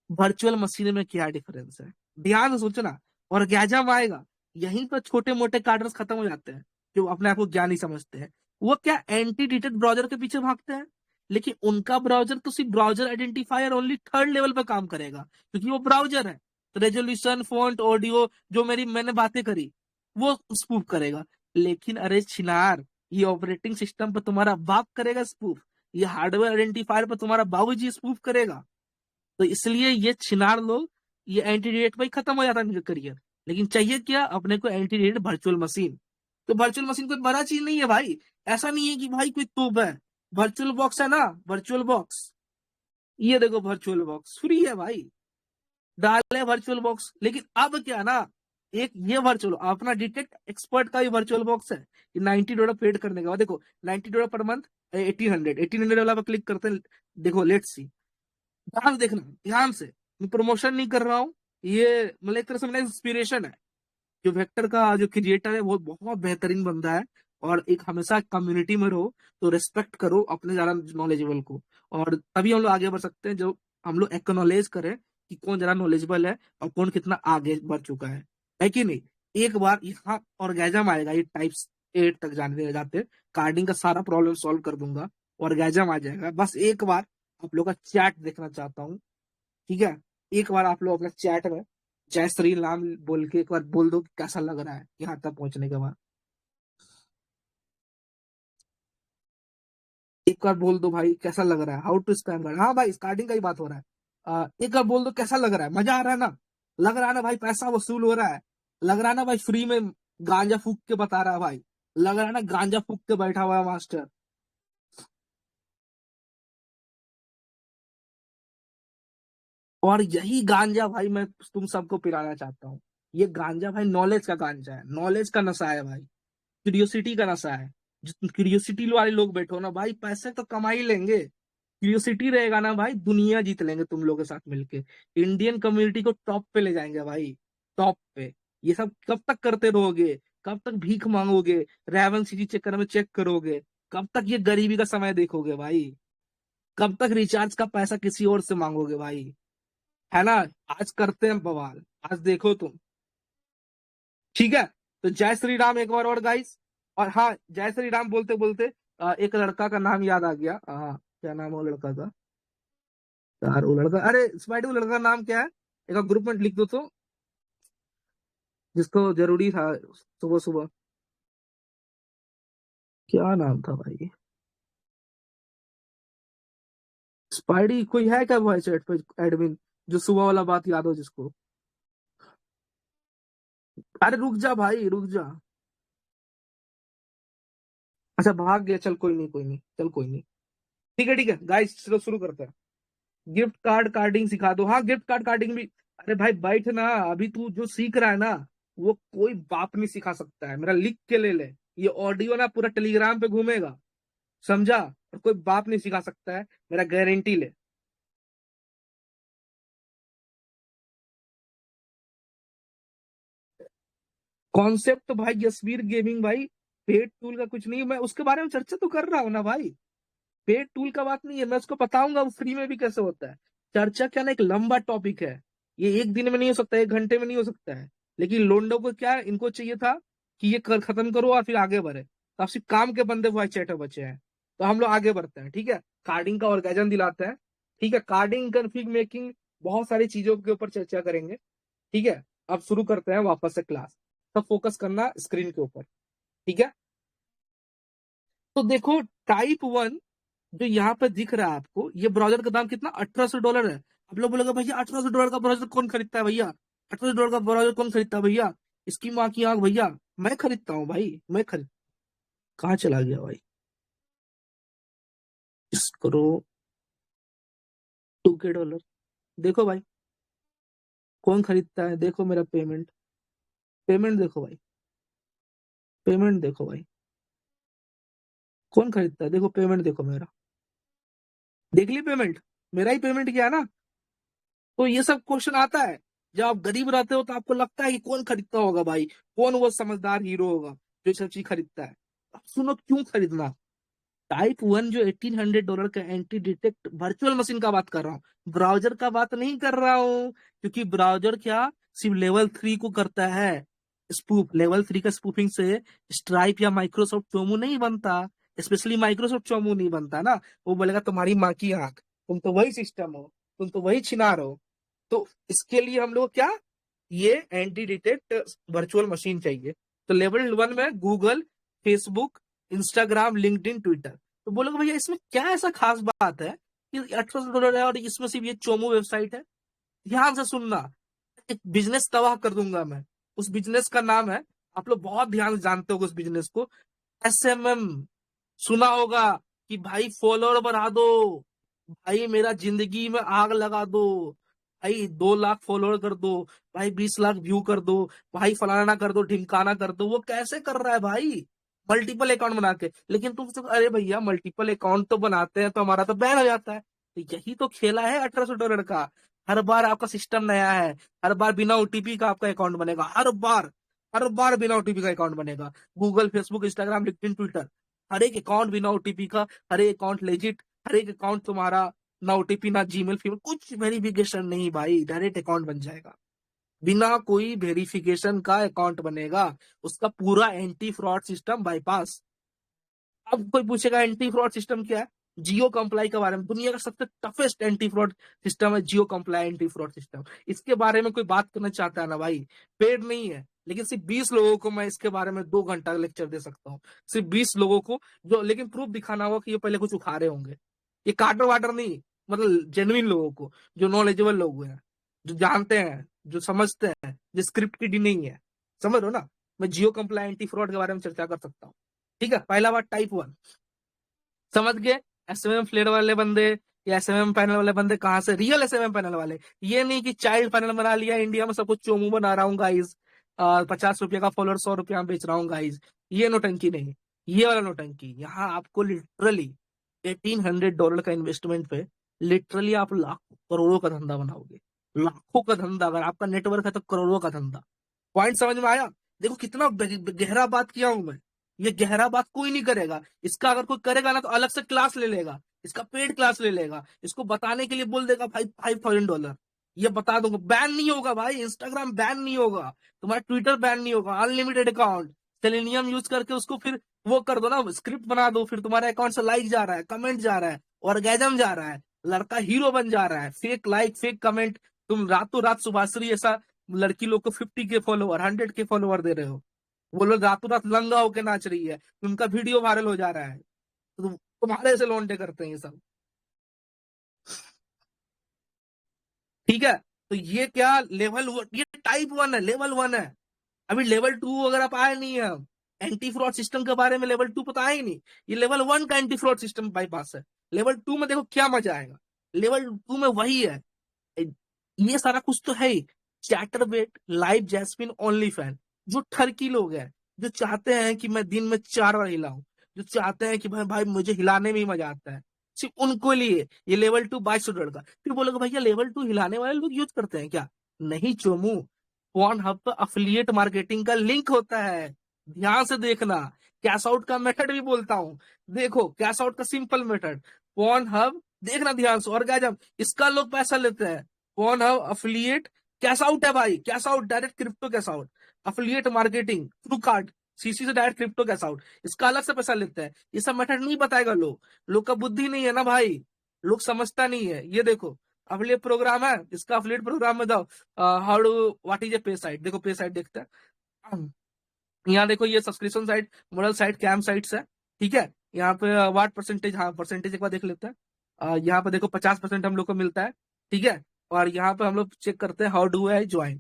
वर्चुअल मशीन में क्या डिफरेंस है, ध्यान से सोचना। और गैजम आएगा, यहीं पर छोटे मोटे कार्डर्स खत्म हो जाते हैं जो अपने आप को ज्ञानी समझते हैं। वो क्या, एंटी डिटेक्ट ब्राउजर के पीछे भागते हैं, लेकिन उनका ब्राउजर तो सिर्फ browser identifier only third level पर काम करेगा, क्योंकि वो ब्राउजर है। तो रेजोल्यूशन, फॉन्ट, ऑडियो, जो मैंने बातें करी, वो स्पूफ करेगा। लेकिन अरे छिनार, ये ऑपरेटिंग सिस्टम पर तुम्हारा बाप करेगा स्पूफ, ये हार्डवेयर आइडेंटिफायर पर तुम्हारा बाबूजी स्पूफ करेगा। तो इसलिए ये छिनार लोग, ये एंटी डिटेक्ट पर ही खत्म हो जाता है इनका करियर। लेकिन चाहिए क्या अपने को, एंटी डिटेक्ट वर्चुअल मशीन। तो वर्चुअल मशीन कोई बड़ा चीज नहीं है भाई, ऐसा नहीं है कि भाई कोई तोप है। वर्चुअल बॉक्स है ना, वर्चुअल बॉक्स, ये देखो वर्चुअल बॉक्स फ्री है भाई, डाले वर्चुअल बॉक्स। लेकिन अब क्या ना, एक ये वर्चुअल अपना डिटेक्ट एक्सपर्ट का भी वर्चुअल बॉक्स है, कि $90 पेड करने के बाद देखो, $90 पर मंथ, 1800 वाला पर क्लिक करते हैं। देखो लेट्स सी, ध्यान से देखना, ध्यान से, मैं प्रमोशन नहीं कर रहा हूँ, ये मतलब एक तरह से मेरा इंस्पिरेशन है। जो वेक्टर का जो क्रिएटर है वो बहुत बेहतरीन बंदा है। और एक हमेशा कम्युनिटी में रहो, तो रेस्पेक्ट करो अपने ज्यादा नॉलेजेबल को, और तभी हम लोग आगे बढ़ सकते हैं। जो हम लोग एक्नॉलेज करें कि कौन ज्यादा नॉलेजेबल है और कौन कितना आगे बढ़ चुका है कि नहीं। एक बार यहाँ ऑर्गेजम आएगा, ये टाइप्स 8 तक जाने जाते, कार्डिंग का सारा प्रॉब्लम सॉल्व कर दूंगा, ऑर्गेजम आ जाएगा। बस एक बार आप लोग का चैट देखना चाहता हूँ। ठीक है, एक बार आप लोग अपना चैट में जय श्री राम बोल के एक बार बोल दो कि कैसा लग रहा है यहाँ तक पहुंचने के बाद। एक बार बोल दो भाई कैसा लग रहा है, हाउ टू स्पैम कर, हाँ भाई स्टार्टिंग का ही बात हो रहा है। एक बार बोल दो कैसा लग रहा है, मजा आ रहा है ना, लग रहा है ना भाई पैसा वसूल हो रहा है, लग रहा है ना भाई फ्री में गांजा फूक के बता रहा है भाई, लग रहा है ना गांजा फूक के बैठा हुआ है मास्टर। और यही गांजा भाई मैं तुम सबको पिलाना चाहता हूँ। ये गांजा भाई नॉलेज का गांजा है, नॉलेज का नशा है भाई, क्यूरियोसिटी का नशा है। क्यूरियोसिटी वाले लोग बैठो ना भाई, पैसे तो कमा ही लेंगे। क्यूरियोसिटी रहेगा ना भाई, दुनिया जीत लेंगे तुम लोगों के साथ मिलके। इंडियन कम्युनिटी को टॉप पे ले जाएंगे भाई, टॉप पे। ये सब कब तक करते रहोगे, कब तक भीख मांगोगे, रैवन सिटी चक्कर में चेक करोगे, कब तक ये गरीबी का समय देखोगे भाई। कब तक रिचार्ज का पैसा किसी और से मांगोगे भाई? है ना? आज करते हैं बवाल, आज देखो तुम। ठीक है, तो जय श्री राम एक बार और गाइस। और हाँ, जय श्री राम बोलते बोलते एक लड़का का नाम याद आ गया। हाँ, क्या नाम है वो लड़का का? यार वो लड़का, अरे स्पाइडी, वो लड़का का नाम क्या है? एक ग्रुप में लिख दो तो, जिसको जरूरी था सुबह सुबह। क्या नाम था भाई? स्पाइडी कोई है क्या वॉइस चैट पे एडमिन, जो सुबह वाला बात याद हो जिसको? अरे रुक जा भाई, रुक जा। अच्छा भाग गया, चल कोई नहीं, कोई नहीं, चल कोई नहीं। ठीक है गाइस, चलो शुरू करते हैं। गिफ्ट कार्ड कार्डिंग सिखा दो। हाँ, गिफ्ट कार्ड कार्डिंग भी। अरे भाई बैठ ना, अभी तू जो सीख रहा है ना, वो कोई बाप नहीं सिखा सकता है। मेरा लिख के ले ले, ये ऑडियो ना पूरा टेलीग्राम पे घूमेगा, समझा? और कोई बाप नहीं सिखा सकता है, मेरा गारंटी ले। कॉन्सेप्ट भाई यशवीर गेमिंग भाई, पेड टूल का कुछ नहीं, मैं उसके बारे में चर्चा तो कर रहा हूँ ना भाई। पेड टूल का बात नहीं है, मैं उसको बताऊंगा वो फ्री में भी कैसे होता है। चर्चा क्या ना, एक लंबा टॉपिक है, ये एक दिन में नहीं हो सकता, एक घंटे में नहीं हो सकता है। लेकिन लोंडो को क्या है, इनको चाहिए था कि ये कर खत्म करो और फिर आगे बढ़े, तो आप सिर्फ काम के बंदे वॉइस चैटर बचे हैं। तो हम लोग आगे बढ़ते हैं, ठीक है? कार्डिंग का ऑर्गेजम दिलाते हैं, ठीक है? कार्डिंग कन्फिग मेकिंग, बहुत सारी चीजों के ऊपर चर्चा करेंगे, ठीक है? अब शुरू करते हैं वापस से क्लास। सब फोकस करना स्क्रीन के ऊपर, ठीक है? तो देखो, टाइप वन जो यहाँ पे दिख रहा है आपको, ये ब्राउजर का दाम कितना, $1800 है। आप लोग बोलोगे भैया $1800 का ब्राउजर कौन खरीदता है भैया? $1800 का ब्राउजर कौन खरीदता है भैया? इसकी माँ की आंख भैया, मैं खरीदता हूँ भाई, मैं खरीद। कहाँ चला गया भाई? इस करो, $2K। देखो भाई, कौन खरीदता है? देखो मेरा पेमेंट, पेमेंट देखो भाई, पेमेंट देखो भाई, कौन खरीदता है? देखो पेमेंट देखो मेरा, देख ली पेमेंट, मेरा ही पेमेंट किया ना। तो ये सब क्वेश्चन आता है, जब आप गरीब रहते हो तो आपको लगता है कि कौन खरीदता होगा भाई, कौन वो समझदार हीरो होगा जो सब चीज खरीदता है। अब सुनो क्यों खरीदना। टाइप वन जो $1800 का एंटी डिटेक्ट वर्चुअल मशीन का बात कर रहा हूँ, ब्राउजर का बात नहीं कर रहा हूँ। क्योंकि ब्राउजर क्या सिर्फ लेवल 3 को करता है स्पूफ, लेवल 3 का स्पूफिंग से स्ट्राइप या माइक्रोसॉफ्ट चोमू नहीं बनता। स्पेशली माइक्रोसॉफ्ट चोमू नहीं बनता ना, वो बोलेगा तुम्हारी माँ की आंख, तुम तो वही सिस्टम हो, तुम तो वही छिनार हो। तो इसके लिए हम लोग क्या, ये एंटी डिटेक्ट वर्चुअल मशीन चाहिए। तो लेवल 1 में Google, Facebook, Instagram, LinkedIn, Twitter. तो बोलोगे भैया इसमें क्या ऐसा खास बात है कि $1800 है और इसमें सिर्फ ये चोमो वेबसाइट है? ध्यान से सुनना, एक बिजनेस तबाह कर दूंगा मैं। उस बिजनेस का नाम है, आप लोग बहुत ध्यान से जानते हो उस बिजनेस को, SMM। सुना होगा कि भाई फॉलोअर बढ़ा दो, भाई मेरा जिंदगी में आग लगा दो, भाई 2 लाख फॉलोअर कर दो, भाई 20 लाख व्यू कर दो, भाई फलाना कर दो, ढिमकाना कर दो। वो कैसे कर रहा है भाई? मल्टीपल अकाउंट बना के। लेकिन तुम सब अरे भैया मल्टीपल अकाउंट तो बनाते हैं तो हमारा तो बैन हो जाता है। तो यही तो खेला है $1800 का। हर बार आपका सिस्टम नया है, हर बार बिना ओटीपी का आपका अकाउंट बनेगा, हर बार, हर बार बिना ओटीपी का अकाउंट बनेगा। Google, Facebook, Instagram, LinkedIn, Twitter, हर एक अकाउंट बिना ओटीपी का, हर एक अकाउंट लेजिट, हर एक अकाउंट तुम्हारा ना ओटीपी ना जीमेल फीमेल कुछ वेरिफिकेशन नहीं भाई, डायरेक्ट अकाउंट बन जाएगा, बिना कोई वेरिफिकेशन का अकाउंट बनेगा। उसका पूरा एंटी फ्रॉड सिस्टम बाईपास। अब कोई पूछेगा एंटी फ्रॉड सिस्टम क्या है? जियो कंप्लाई के बारे में, दुनिया का सबसे टफेस्ट एंटी फ्रॉड सिस्टम है जियो कंप्लाई एंटी फ्रॉड सिस्टम। इसके बारे में कोई बात करना चाहता है ना भाई, पेड नहीं है, लेकिन सिर्फ 20 लोगों को मैं इसके बारे में 2 घंटा लेक्चर दे सकता हूँ। सिर्फ 20 लोगों को, जो लेकिन प्रूफ दिखाना होगा कि ये पहले कुछ उखाड़े होंगे। ये कार्टर वाटर नहीं, मतलब जेन्युइन लोगों को, जो नॉलेजेबल लोग हैं, जो जानते हैं, जो समझते हैं, जो स्क्रिप्टेड ही नहीं है। समझ लो ना, मैं जियो कंप्लाई एंटी फ्रॉड के बारे में चर्चा कर सकता हूँ। ठीक है, पहला बात टाइप वन, समझ गए? SMM फ्लेयर वाले बंदे या SMM पैनल वाले बंदे कहाँ से? रियल SMM पैनल वाले, ये नहीं कि चाइल्ड पैनल बना लिया इंडिया में सब कुछ चोमू बना रहा हूँ गाइज, 50 रुपये का फॉलोअर 100 रुपया में बेच रहा हूँ गाइज। ये नोटंकी नहीं, ये वाला नोटंकी। यहाँ आपको लिटरली $1800 का इन्वेस्टमेंट पे लिटरली आप लाखों करोड़ों का धंधा बनाओगे। लाखों का धंधा, अगर आपका नेटवर्क है तो करोड़ों का धंधा। पॉइंट समझ में आया? देखो कितना गहरा बात किया हूं मैं। ये गहरा बात कोई नहीं करेगा, इसका अगर कोई करेगा ना तो अलग से क्लास ले लेगा। इसका पेड क्लास ले लेगा, इसको बताने के लिए बोल देगा भाई $5,000, ये बता दूंगा। बैन नहीं होगा भाई, इंस्टाग्राम बैन नहीं होगा, तुम्हारा ट्विटर बैन नहीं होगा, अनलिमिटेड अकाउंट, सेलेनियम यूज करके उसको फिर वो कर दो ना, स्क्रिप्ट बना दो, फिर तुम्हारे अकाउंट से लाइक जा रहा है, कमेंट जा रहा है, ऑर्गेजम जा रहा है, लड़का हीरो बन जा रहा है, फेक लाइक फेक कमेंट, तुम रातों रात सुभाश्री ऐसा लड़की लोग को 50K फॉलोवर, 100K फॉलोवर दे रहे हो, वो लोग रातों रात लंगा होके नाच रही है, उनका वीडियो वायरल हो जा रहा है, तो तुम्हारे से लौंडे करते हैं ये सब। ठीक है, तो ये क्या ये टाइप 1 है, लेवल 1 है, अभी लेवल 2 अगर आप आए नहीं है, एंटी फ्रॉड सिस्टम के बारे में लेवल 2 पता है ही नहीं, ये लेवल 1 का एंटी फ्रॉड सिस्टम बाईपास है। लेवल 2 में देखो क्या मजा आएगा, लेवल 2 में वही है, ये सारा कुछ तो है ही, चैटरबेट, लाइव जैस्मिन, ओनली फैन, जो ठरकी लोग हैं, जो चाहते हैं कि मैं दिन में 4 बार हिलाऊं, जो चाहते हैं कि भाई भाई मुझे हिलाने में ही मजा आता है, सिर्फ उनको लिए ये लेवल 2 $22 का। फिर बोलोगे भैया लेवल 2 हिलाने वाले लोग यूज करते हैं क्या? नहीं चोमू, पॉन हब पे अफिलिएट मार्केटिंग का लिंक होता है, ध्यान से देखना। कैश आउट का मेथड भी बोलता हूँ, देखो कैश आउट का सिंपल मेथड, पॉन हब, देखना ध्यान से, ऑर्गेजम, इसका लोग पैसा लेते हैं, Pornhub affiliate, cash out है भाई, cash out direct crypto cash out, affiliate marketing through card, CC से डायरेक्ट क्रिप्टो कैश आउट, इसका अलग से पैसा लेते हैं। ये सब मेथड नहीं बताएगा लोग, लोग का बुद्धि नहीं है ना भाई, लोग समझता नहीं है। ये देखो अफिलिएट प्रोग्राम है, इसका अफिलिएट प्रोग्राम में जाओ, how do what is a पे साइट, देखो पे साइट देखते हैं, यहाँ देखो ये subscription site, model site, cam sites है, ठीक है। यहाँ पे वाट परसेंटेज, हाँ परसेंटेज एक बार देख लेते हैं, यहाँ पे देखो 50% हम लोग को मिलता है, ठीक है। और यहाँ पे हम लोग चेक करते हैं हाउ डू आई ज्वाइन,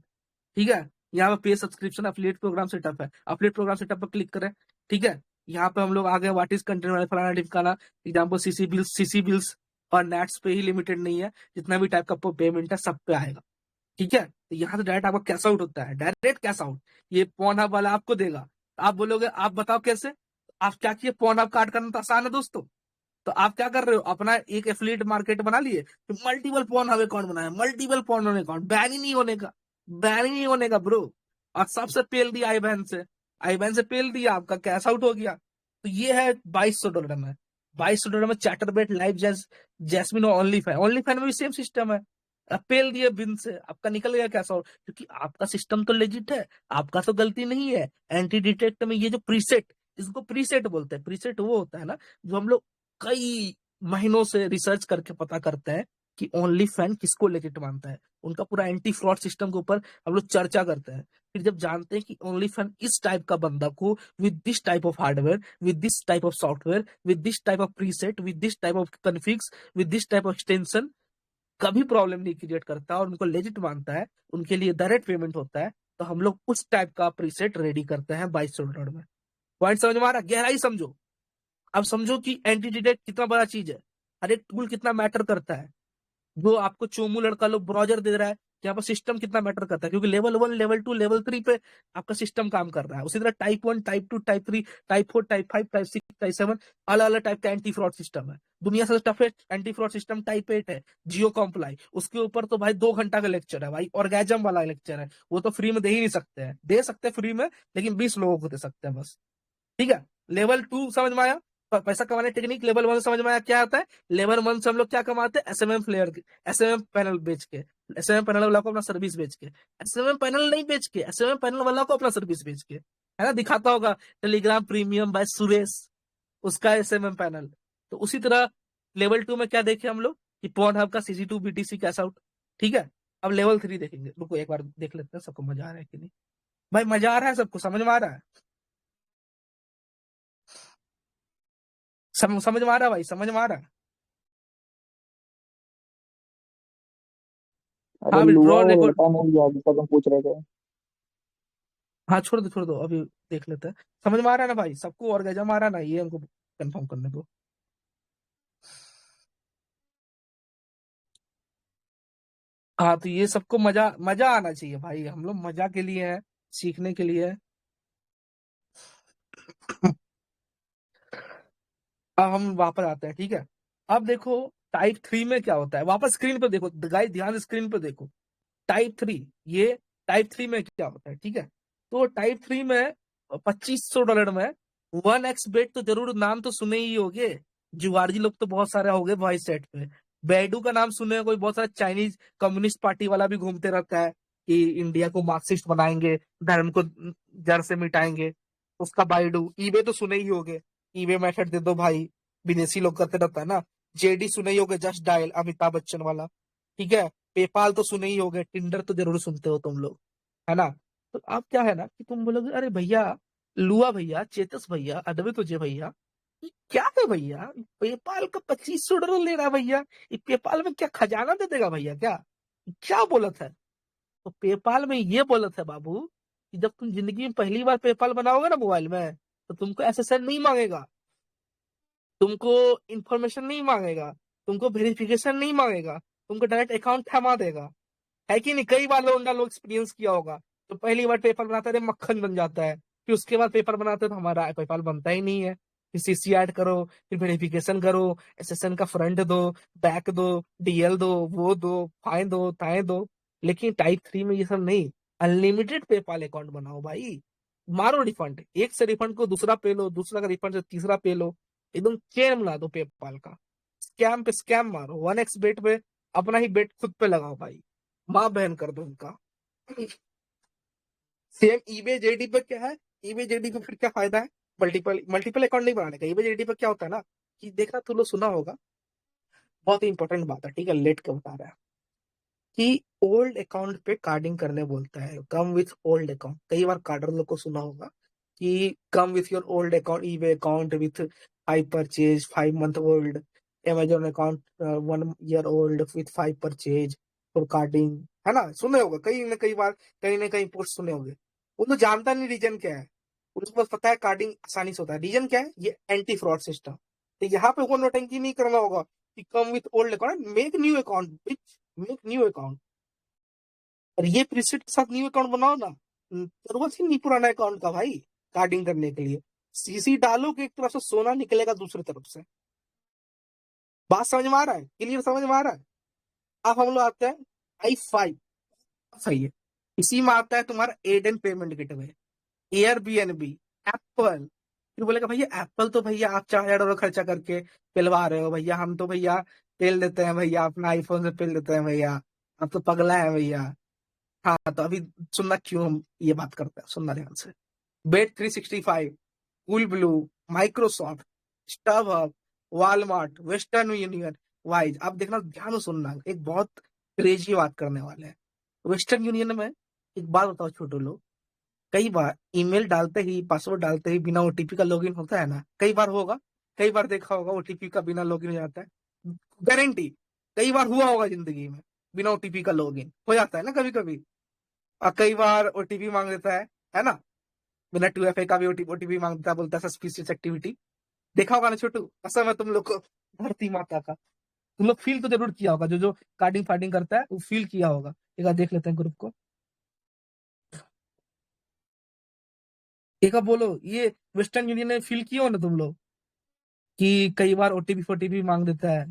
ठीक है। यहाँ पे पे सब्सक्रिप्शन अफिलिएट प्रोग्राम सेटअप है, अफिलिएट प्रोग्राम सेटअप पर क्लिक करें, ठीक है। यहाँ पे हम लोग आगे व्हाट इज कंटेंट वाले फलाना ढिमकाना, एग्जाम्पल सीसी बिल्स और नेट्स पे ही लिमिटेड नहीं है, जितना भी टाइप का पेमेंट है सब पे आएगा, ठीक है। तो यहाँ से डायरेक्ट आपका कैश आउट होता है, डायरेक्ट कैश आउट, ये पॉन हब वाला आपको देगा। आप बोलोगे आप बताओ कैसे, आप क्या किए, पॉन हब कार्ड करना तो आसान है दोस्तों, तो आप क्या कर रहे हो, अपना एक एफिलिएट मार्केट बना लिए, तो मल्टीपल पॉन हब अकाउंट बनाए, multiple Pornhub account, ban ही नहीं होने का, बैन ही नहीं होने का ब्रो। और सबसे पेल दिया आई बैन से पेल दिया, आपका कैश आउट हो गया। तो ये है $2200 में, $2200 में चैटरबेट, लाइव जैस्मिन और ओनली फैन में भी सेम सिस्टम है। आप पेल दिए बिन से, आपका निकल गया कैश आउट, क्योंकि आपका सिस्टम तो लेजिट है, आपका तो गलती नहीं है। एंटी डिटेक्ट में ये जो प्रीसेट, इसको प्रीसेट बोलते हैं, प्रीसेट वो होता है ना जो हम लोग कई महीनों से रिसर्च करके पता करते हैं कि ओनली फैन किसको लेजिट मानता है, उनका पूरा एंटी फ्रॉड सिस्टम के ऊपर हम लोग चर्चा करते हैं। फिर जब जानते हैं कि ओनली फैन इस टाइप का बंदा को with this type of hardware, with this type of software, with this type of preset, with this type of configs, with this type of extension कभी प्रॉब्लम नहीं क्रिएट करता और उनको लेजिट मानता है, उनके लिए डायरेक्ट पेमेंट होता है, तो हम लोग उस टाइप का प्रीसेट रेडी करते हैं $2200 में। पॉइंट समझ में आ रहा? गहराई समझो। अब समझो कि एंटी डिटेक्ट कितना बड़ा चीज है, हर एक टूल कितना मैटर करता है, जो आपको चोमू लड़का लोग ब्राउजर दे रहा है, यहाँ पर सिस्टम कितना मैटर करता है, क्योंकि लेवल 1, लेवल 2, लेवल 3 पे आपका सिस्टम काम कर रहा है। उसी तरह type 1, type 2, type 3, type 4, type 5, type 6, type 7 अलग अलग टाइप का एंटी फ्रॉड सिस्टम है। दुनिया से toughest anti fraud system type 8 है, जियो कॉम्प्लाई, उसके ऊपर तो भाई 2 घंटा का लेक्चर है भाई, ऑर्गेजम वाला लेक्चर है, वो तो फ्री में दे ही नहीं सकते हैं, दे सकते हैं फ्री में, लेकिन 20 लोगों को दे सकते हैं बस, ठीक है। लेवल 2 समझ में आया, पैसा कमाने टेक्निक। लेवल 1 समझ में आया क्या आता है, लेवल 1 से हम लोग क्या कमाते हैं, एसएमएम फ्लेयर, एसएमएम पैनल बेच के, एसएमएम पैनल वाला को अपना सर्विस बेच के, एसएमएम पैनल नहीं बेच के, एसएमएम पैनल वाला को अपना सर्विस बेच के, है ना, दिखाता होगा टेलीग्राम प्रीमियम बाय सुरेश, उसका एसएमएम पैनल। तो उसी तरह लेवल 2 में क्या देखे हम लोग कि पॉन हब का CC2 BTC कैश आउट, ठीक है। अब लेवल 3 देखेंगे, रुको एक बार देख लेते हैं सबको मजा आ रहा है कि नहीं। भाई मजा आ रहा है सबको, समझ में आ रहा है, समझ में आ रहा है भाई, समझ में आ रहा है। अरे हाँ लुआ विड्रॉ वो रिकॉर्ड, लड़का मिल गया जिसका तुम पूछ रहे थे। हाँ छोड़ दो अभी देख लेते हैं। समझ में आ रहा है ना भाई सबको, और गजा मारा ना, ये हमको कंफर्म करने को। हाँ तो ये सबको मजा मजा आना चाहिए भाई, हम लोग मजा के लिए हैं, सीखने के लिए है। अब हम वापस आते हैं, ठीक है। अब देखो टाइप 3 में क्या होता है, वापस स्क्रीन पे देखो गाइस, ध्यान से स्क्रीन पे देखो। टाइप 3, ये टाइप 3 में क्या होता है, ठीक है। तो टाइप 3 में $2500 में 1x बेट, तो जरूर नाम तो सुने ही होगे, जुआरजी लोग तो बहुत सारे हो गए वॉइस सेट पे। बैडू का नाम सुने हो कोई? बहुत सारा चाइनीज कम्युनिस्ट पार्टी वाला भी घूमते रहता है कि इंडिया को मार्क्सिस्ट बनाएंगे, धर्म को जड़ से मिटाएंगे। उसका बाइडू। ईबे तो सुने ही होगे, ईबे मेथड दे दो भाई, विदेशी लोग करते रहता है ना। जेडी सुने ही होगे, जस्ट डायल, अमिताभ बच्चन वाला। ठीक है। पेपाल तो सुने ही होगे, टिंडर तो जरूर सुनते हो तुम लोग, है ना। तो अब क्या है ना कि तुम बोलोगे अरे भैया, लुआ भैया, चेतस भैया, अडवे तुझे भैया, ये क्या है भैया? पेपाल का $2500 ले रहा है भैया। ये पेपाल में क्या खजाना दे देगा भैया क्या? क्या बोलत है? तो पेपाल में ये बोलत है बाबू कि जब तुम जिंदगी में पहली बार पेपाल बनाओगे ना मोबाइल में, तो तुमको एसएसएन नहीं मांगेगा, तुमको इंफॉर्मेशन नहीं मांगेगा, तुमको वेरिफिकेशन नहीं मांगेगा, तुमको डायरेक्ट अकाउंट थमा देगा। है कि नहीं? कई बार लोग एक्सपीरियंस किया होगा। तो पहली बार पेपर बनाते थे मक्खन बन जाता है, फिर उसके बाद पेपर बनाते तो हमारा पेपर बनता ही नहीं है। फिर सीसी ऐड करो, फिर वेरिफिकेशन करो, एसएसएन का फ्रंट दो, बैक दो, डीएल दो, वो दो, फाइन दो, ताए दो। लेकिन टाइप 3 में ये सब नहीं। अनलिमिटेड पेपाल अकाउंट बनाओ भाई। मारो रिफंड, एक से रिफंड को दूसरा पे लो, दूसरा का रिफंड से तीसरा पे लो। एकदम चेन बना दो पेपाल का। स्कैम पे स्कैम मारो, 1x बेट पे अपना ही बेट खुद पे लगाओ भाई। माँ बहन कर दो इनका। सेम ईबे जेडी पे क्या है? ईबे जेडी पे फिर क्या फायदा है? मल्टीपल मल्टीपल अकाउंट नहीं बनाने का। ईबे जेडी पे क्या होता है ना कि देखना, तुम लोग सुना होगा, बहुत ही इंपॉर्टेंट बात है, ठीक है, लेट के बता रहा है कि ओल्ड अकाउंट पे कार्डिंग करने बोलता है, कम विथ ओल्ड अकाउंट। कई बार कार्डर लोग को सुना होगा कि come with your old account, eBay account with 5 purchase, 5 month old, Amazon account 1 year old with 5 purchase for carding. है ना, सुने होगा कई न कई बार, कहीं ना कहीं पोस्ट सुने होंगे। वो तो जानता नहीं रीजन क्या है, उसको बस पता है कार्डिंग आसानी से होता है। रीजन क्या है? ये एंटी फ्रॉड सिस्टम। तो यहाँ पे वो नोटंकी नहीं करना होगा कि come with old account, make new account, make new account. और ये प्रीसेट के साथ न्यू अकाउंट बनाओ ना, जरूरत ही नहीं पुराना अकाउंट का भाई कार्डिंग करने के लिए। सीसी डालो कि एक तरफ से सोना निकलेगा, दूसरी तरफ से। बात समझ में आ रहा है? क्लियर समझ में आ रहा है? अब हम लोग आते हैं i5। सही है। इसी में आता है तुम्हारा Adyen payment gateway, Airbnb, Apple. फिर बोलेगा भैया एप्पल तो भैया आप $4000 खर्चा करके पिलवा रहे हो भैया, हम तो भैया पेल देते हैं भैया, अपना आईफोन से पेल देते हैं भैया, आप तो पगला है भैया। हाँ, तो अभी सुनना क्यों हम ये बात करते हैं, सुनना ध्यान से। Bet 365, Cool Blue, Microsoft, StubHub, Walmart, Western Union, Wise. आप देखना ध्यान से सुनना, एक बहुत क्रेजी बात करने वाले हैं। वेस्टर्न यूनियन में एक बात बताओ छोटू लोग, कई बार ईमेल डालते ही, पासवर्ड डालते ही बिना ओटीपी का लॉगिन होता है ना? कई बार होगा, कई बार देखा होगा ओटीपी का बिना लॉगिन हो जाता है। गारंटी, कई बार हुआ होगा जिंदगी में, बिना ओटीपी का लॉगिन हो जाता है ना कभी कभी। और कई बार ओटीपी मांग देता है ना? बिना 2FA का भी ओटीपी मांगता है, बोलता है सस्पिशियस एक्टिविटी। देखा होगा ना छोटू, असम है तुम लोग को, धरती माता का। तुम लोग फील तो जरूर किया होगा, जो जो कार्डिंग फार्डिंग करता है वो फील किया होगा। एक बार देख लेते हैं ग्रुप को। एक बार बोलो, ये वेस्टर्न यूनियन में फील किया हो ना तुम लोग कि कई बार ओटीपी फोटीपी मांग देता है?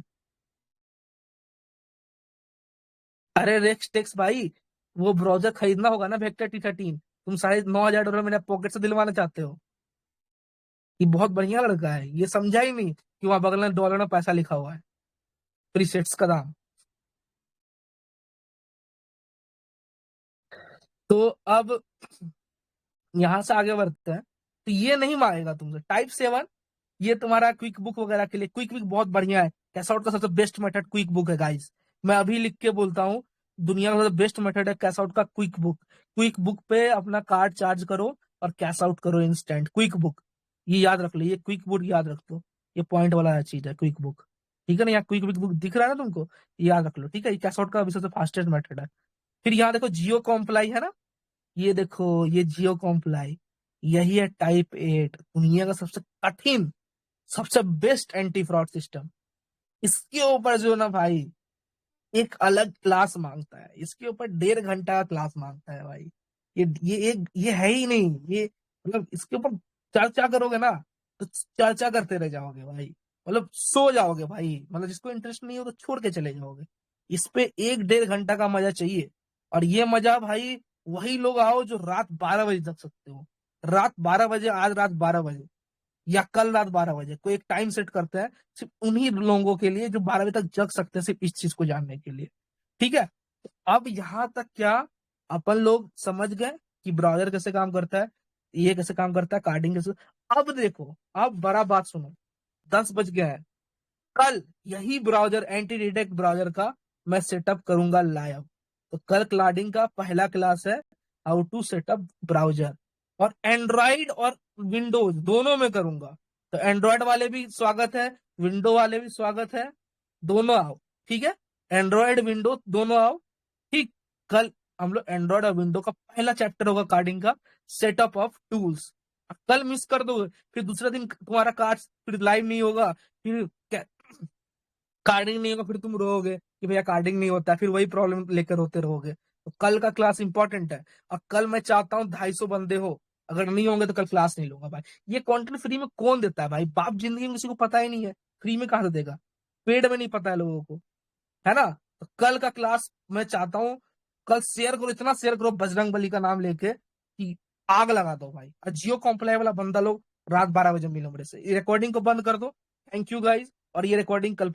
अरे रेक्स टेक्स भाई, वो ब्राउजर खरीदना होगा ना, वेक्टर T13। तुम $9500 मेरे पॉकेट से दिलवाना चाहते हो? ये बहुत बढ़िया लड़का है, ये समझा ही नहीं कि वहां बगल में डॉलर में पैसा लिखा हुआ है, प्रीसेट्स का दाम। तो अब यहां से आगे बढ़ते हैं। तो ये नहीं मांगेगा तुमसे टाइप 7। ये तुम्हारा क्विक बुक वगैरह के लिए, क्विक बुक बहुत बढ़िया है, कैश आउट का सबसे बेस्ट मेथड क्विक बुक है गाइस। मैं अभी लिख के बोलता हूँ, दुनिया का सबसे बेस्ट मेथड है कैश आउट का क्विक बुक। क्विक बुक पे अपना कार्ड चार्ज करो और कैश आउट करो इंस्टेंट। क्विक बुक, ये याद रख लो, ये क्विक बुक याद रख लो, ये पॉइंट वाला चीज है क्विक बुक। ठीक है ना? यहाँ क्विक बुक दिख रहा है ना तुमको, ये याद रख लो, ठीक है? ये कैश आउट का सबसे फास्टेस्ट मेथड है। फिर यहाँ देखो जियो कॉम्प्लाई है ना, ये देखो ये जियो कॉम्प्लाई, यही है टाइप 8, दुनिया का सबसे कठिन, सबसे बेस्ट एंटी फ्रॉड सिस्टम। इसके ऊपर जो ना भाई एक अलग क्लास मांगता है, इसके ऊपर 1.5 घंटा का क्लास मांगता है भाई। ये है ही नहीं ये, मतलब इसके ऊपर चर्चा करोगे ना तो चर्चा करते रह जाओगे भाई, मतलब सो जाओगे भाई, मतलब जिसको इंटरेस्ट नहीं हो तो छोड़ के चले जाओगे। इस पे 1-1.5 घंटा का मजा चाहिए। और ये मजा भाई वही लोग आओ जो रात 12 बजे तक सकते हो। रात 12 बजे, आज रात 12 बजे, या कल रात 12 बजे, कोई एक टाइम सेट करते हैं सिर्फ उन्हीं लोगों के लिए जो 12 बजे तक जग सकते हैं सिर्फ इस चीज को जानने के लिए। ठीक है, अब यहां तक क्या अपन लोग समझ गए कि ब्राउजर कैसे काम करता है, ये कैसे काम करता है, कार्डिंग कैसे। अब देखो, अब बड़ा बात सुनो, 10 बज गए हैं, कल यही ब्राउजर एंटी डिटेक्ट ब्राउजर का मैं सेटअप करूंगा लाइव। तो कल क्लाडिंग का पहला क्लास है, हाउ टू सेटअप ब्राउजर, और एंड्रॉइड और विंडोज दोनों में करूंगा। तो एंड्रॉइड वाले भी स्वागत है, विंडो वाले भी स्वागत है, दोनों आओ। ठीक है, एंड्रॉइड विंडो दोनों आओ। ठीक, कल हम लोग एंड्रॉइड और विंडो का पहला चैप्टर होगा कार्डिंग का, सेटअप ऑफ टूल्स। कल मिस कर दो, फिर दूसरे दिन तुम्हारा कार्ड फिर लाइव नहीं होगा, फिर कार्डिंग नहीं होगा, फिर तुम रोओगे कि भैया कार्डिंग नहीं होता है, फिर वही प्रॉब्लम लेकर होते रहोगे। तो कल का क्लास इंपॉर्टेंट है, और कल मैं चाहता हूँ 250 बंदे हो, अगर नहीं होंगे तो कल क्लास नहीं लूंगा भाई। ये कंटेंट फ्री में कौन देता है भाई, बाप जिंदगी में किसी को पता ही नहीं है, फ्री में कहां से देगा, पेड में नहीं पता है लोगों को, है ना। तो कल का क्लास मैं चाहता हूँ, कल शेयर करो, इतना शेयर करो बजरंग बली का नाम लेके कि आग लगा दो भाई। और जियो कॉम्प्लाई वाला बंदा लोग रात 12 बजे मिलो मेरे से। ये रिकॉर्डिंग को बंद कर दो। थैंक यू गाइज, और ये रिकॉर्डिंग कल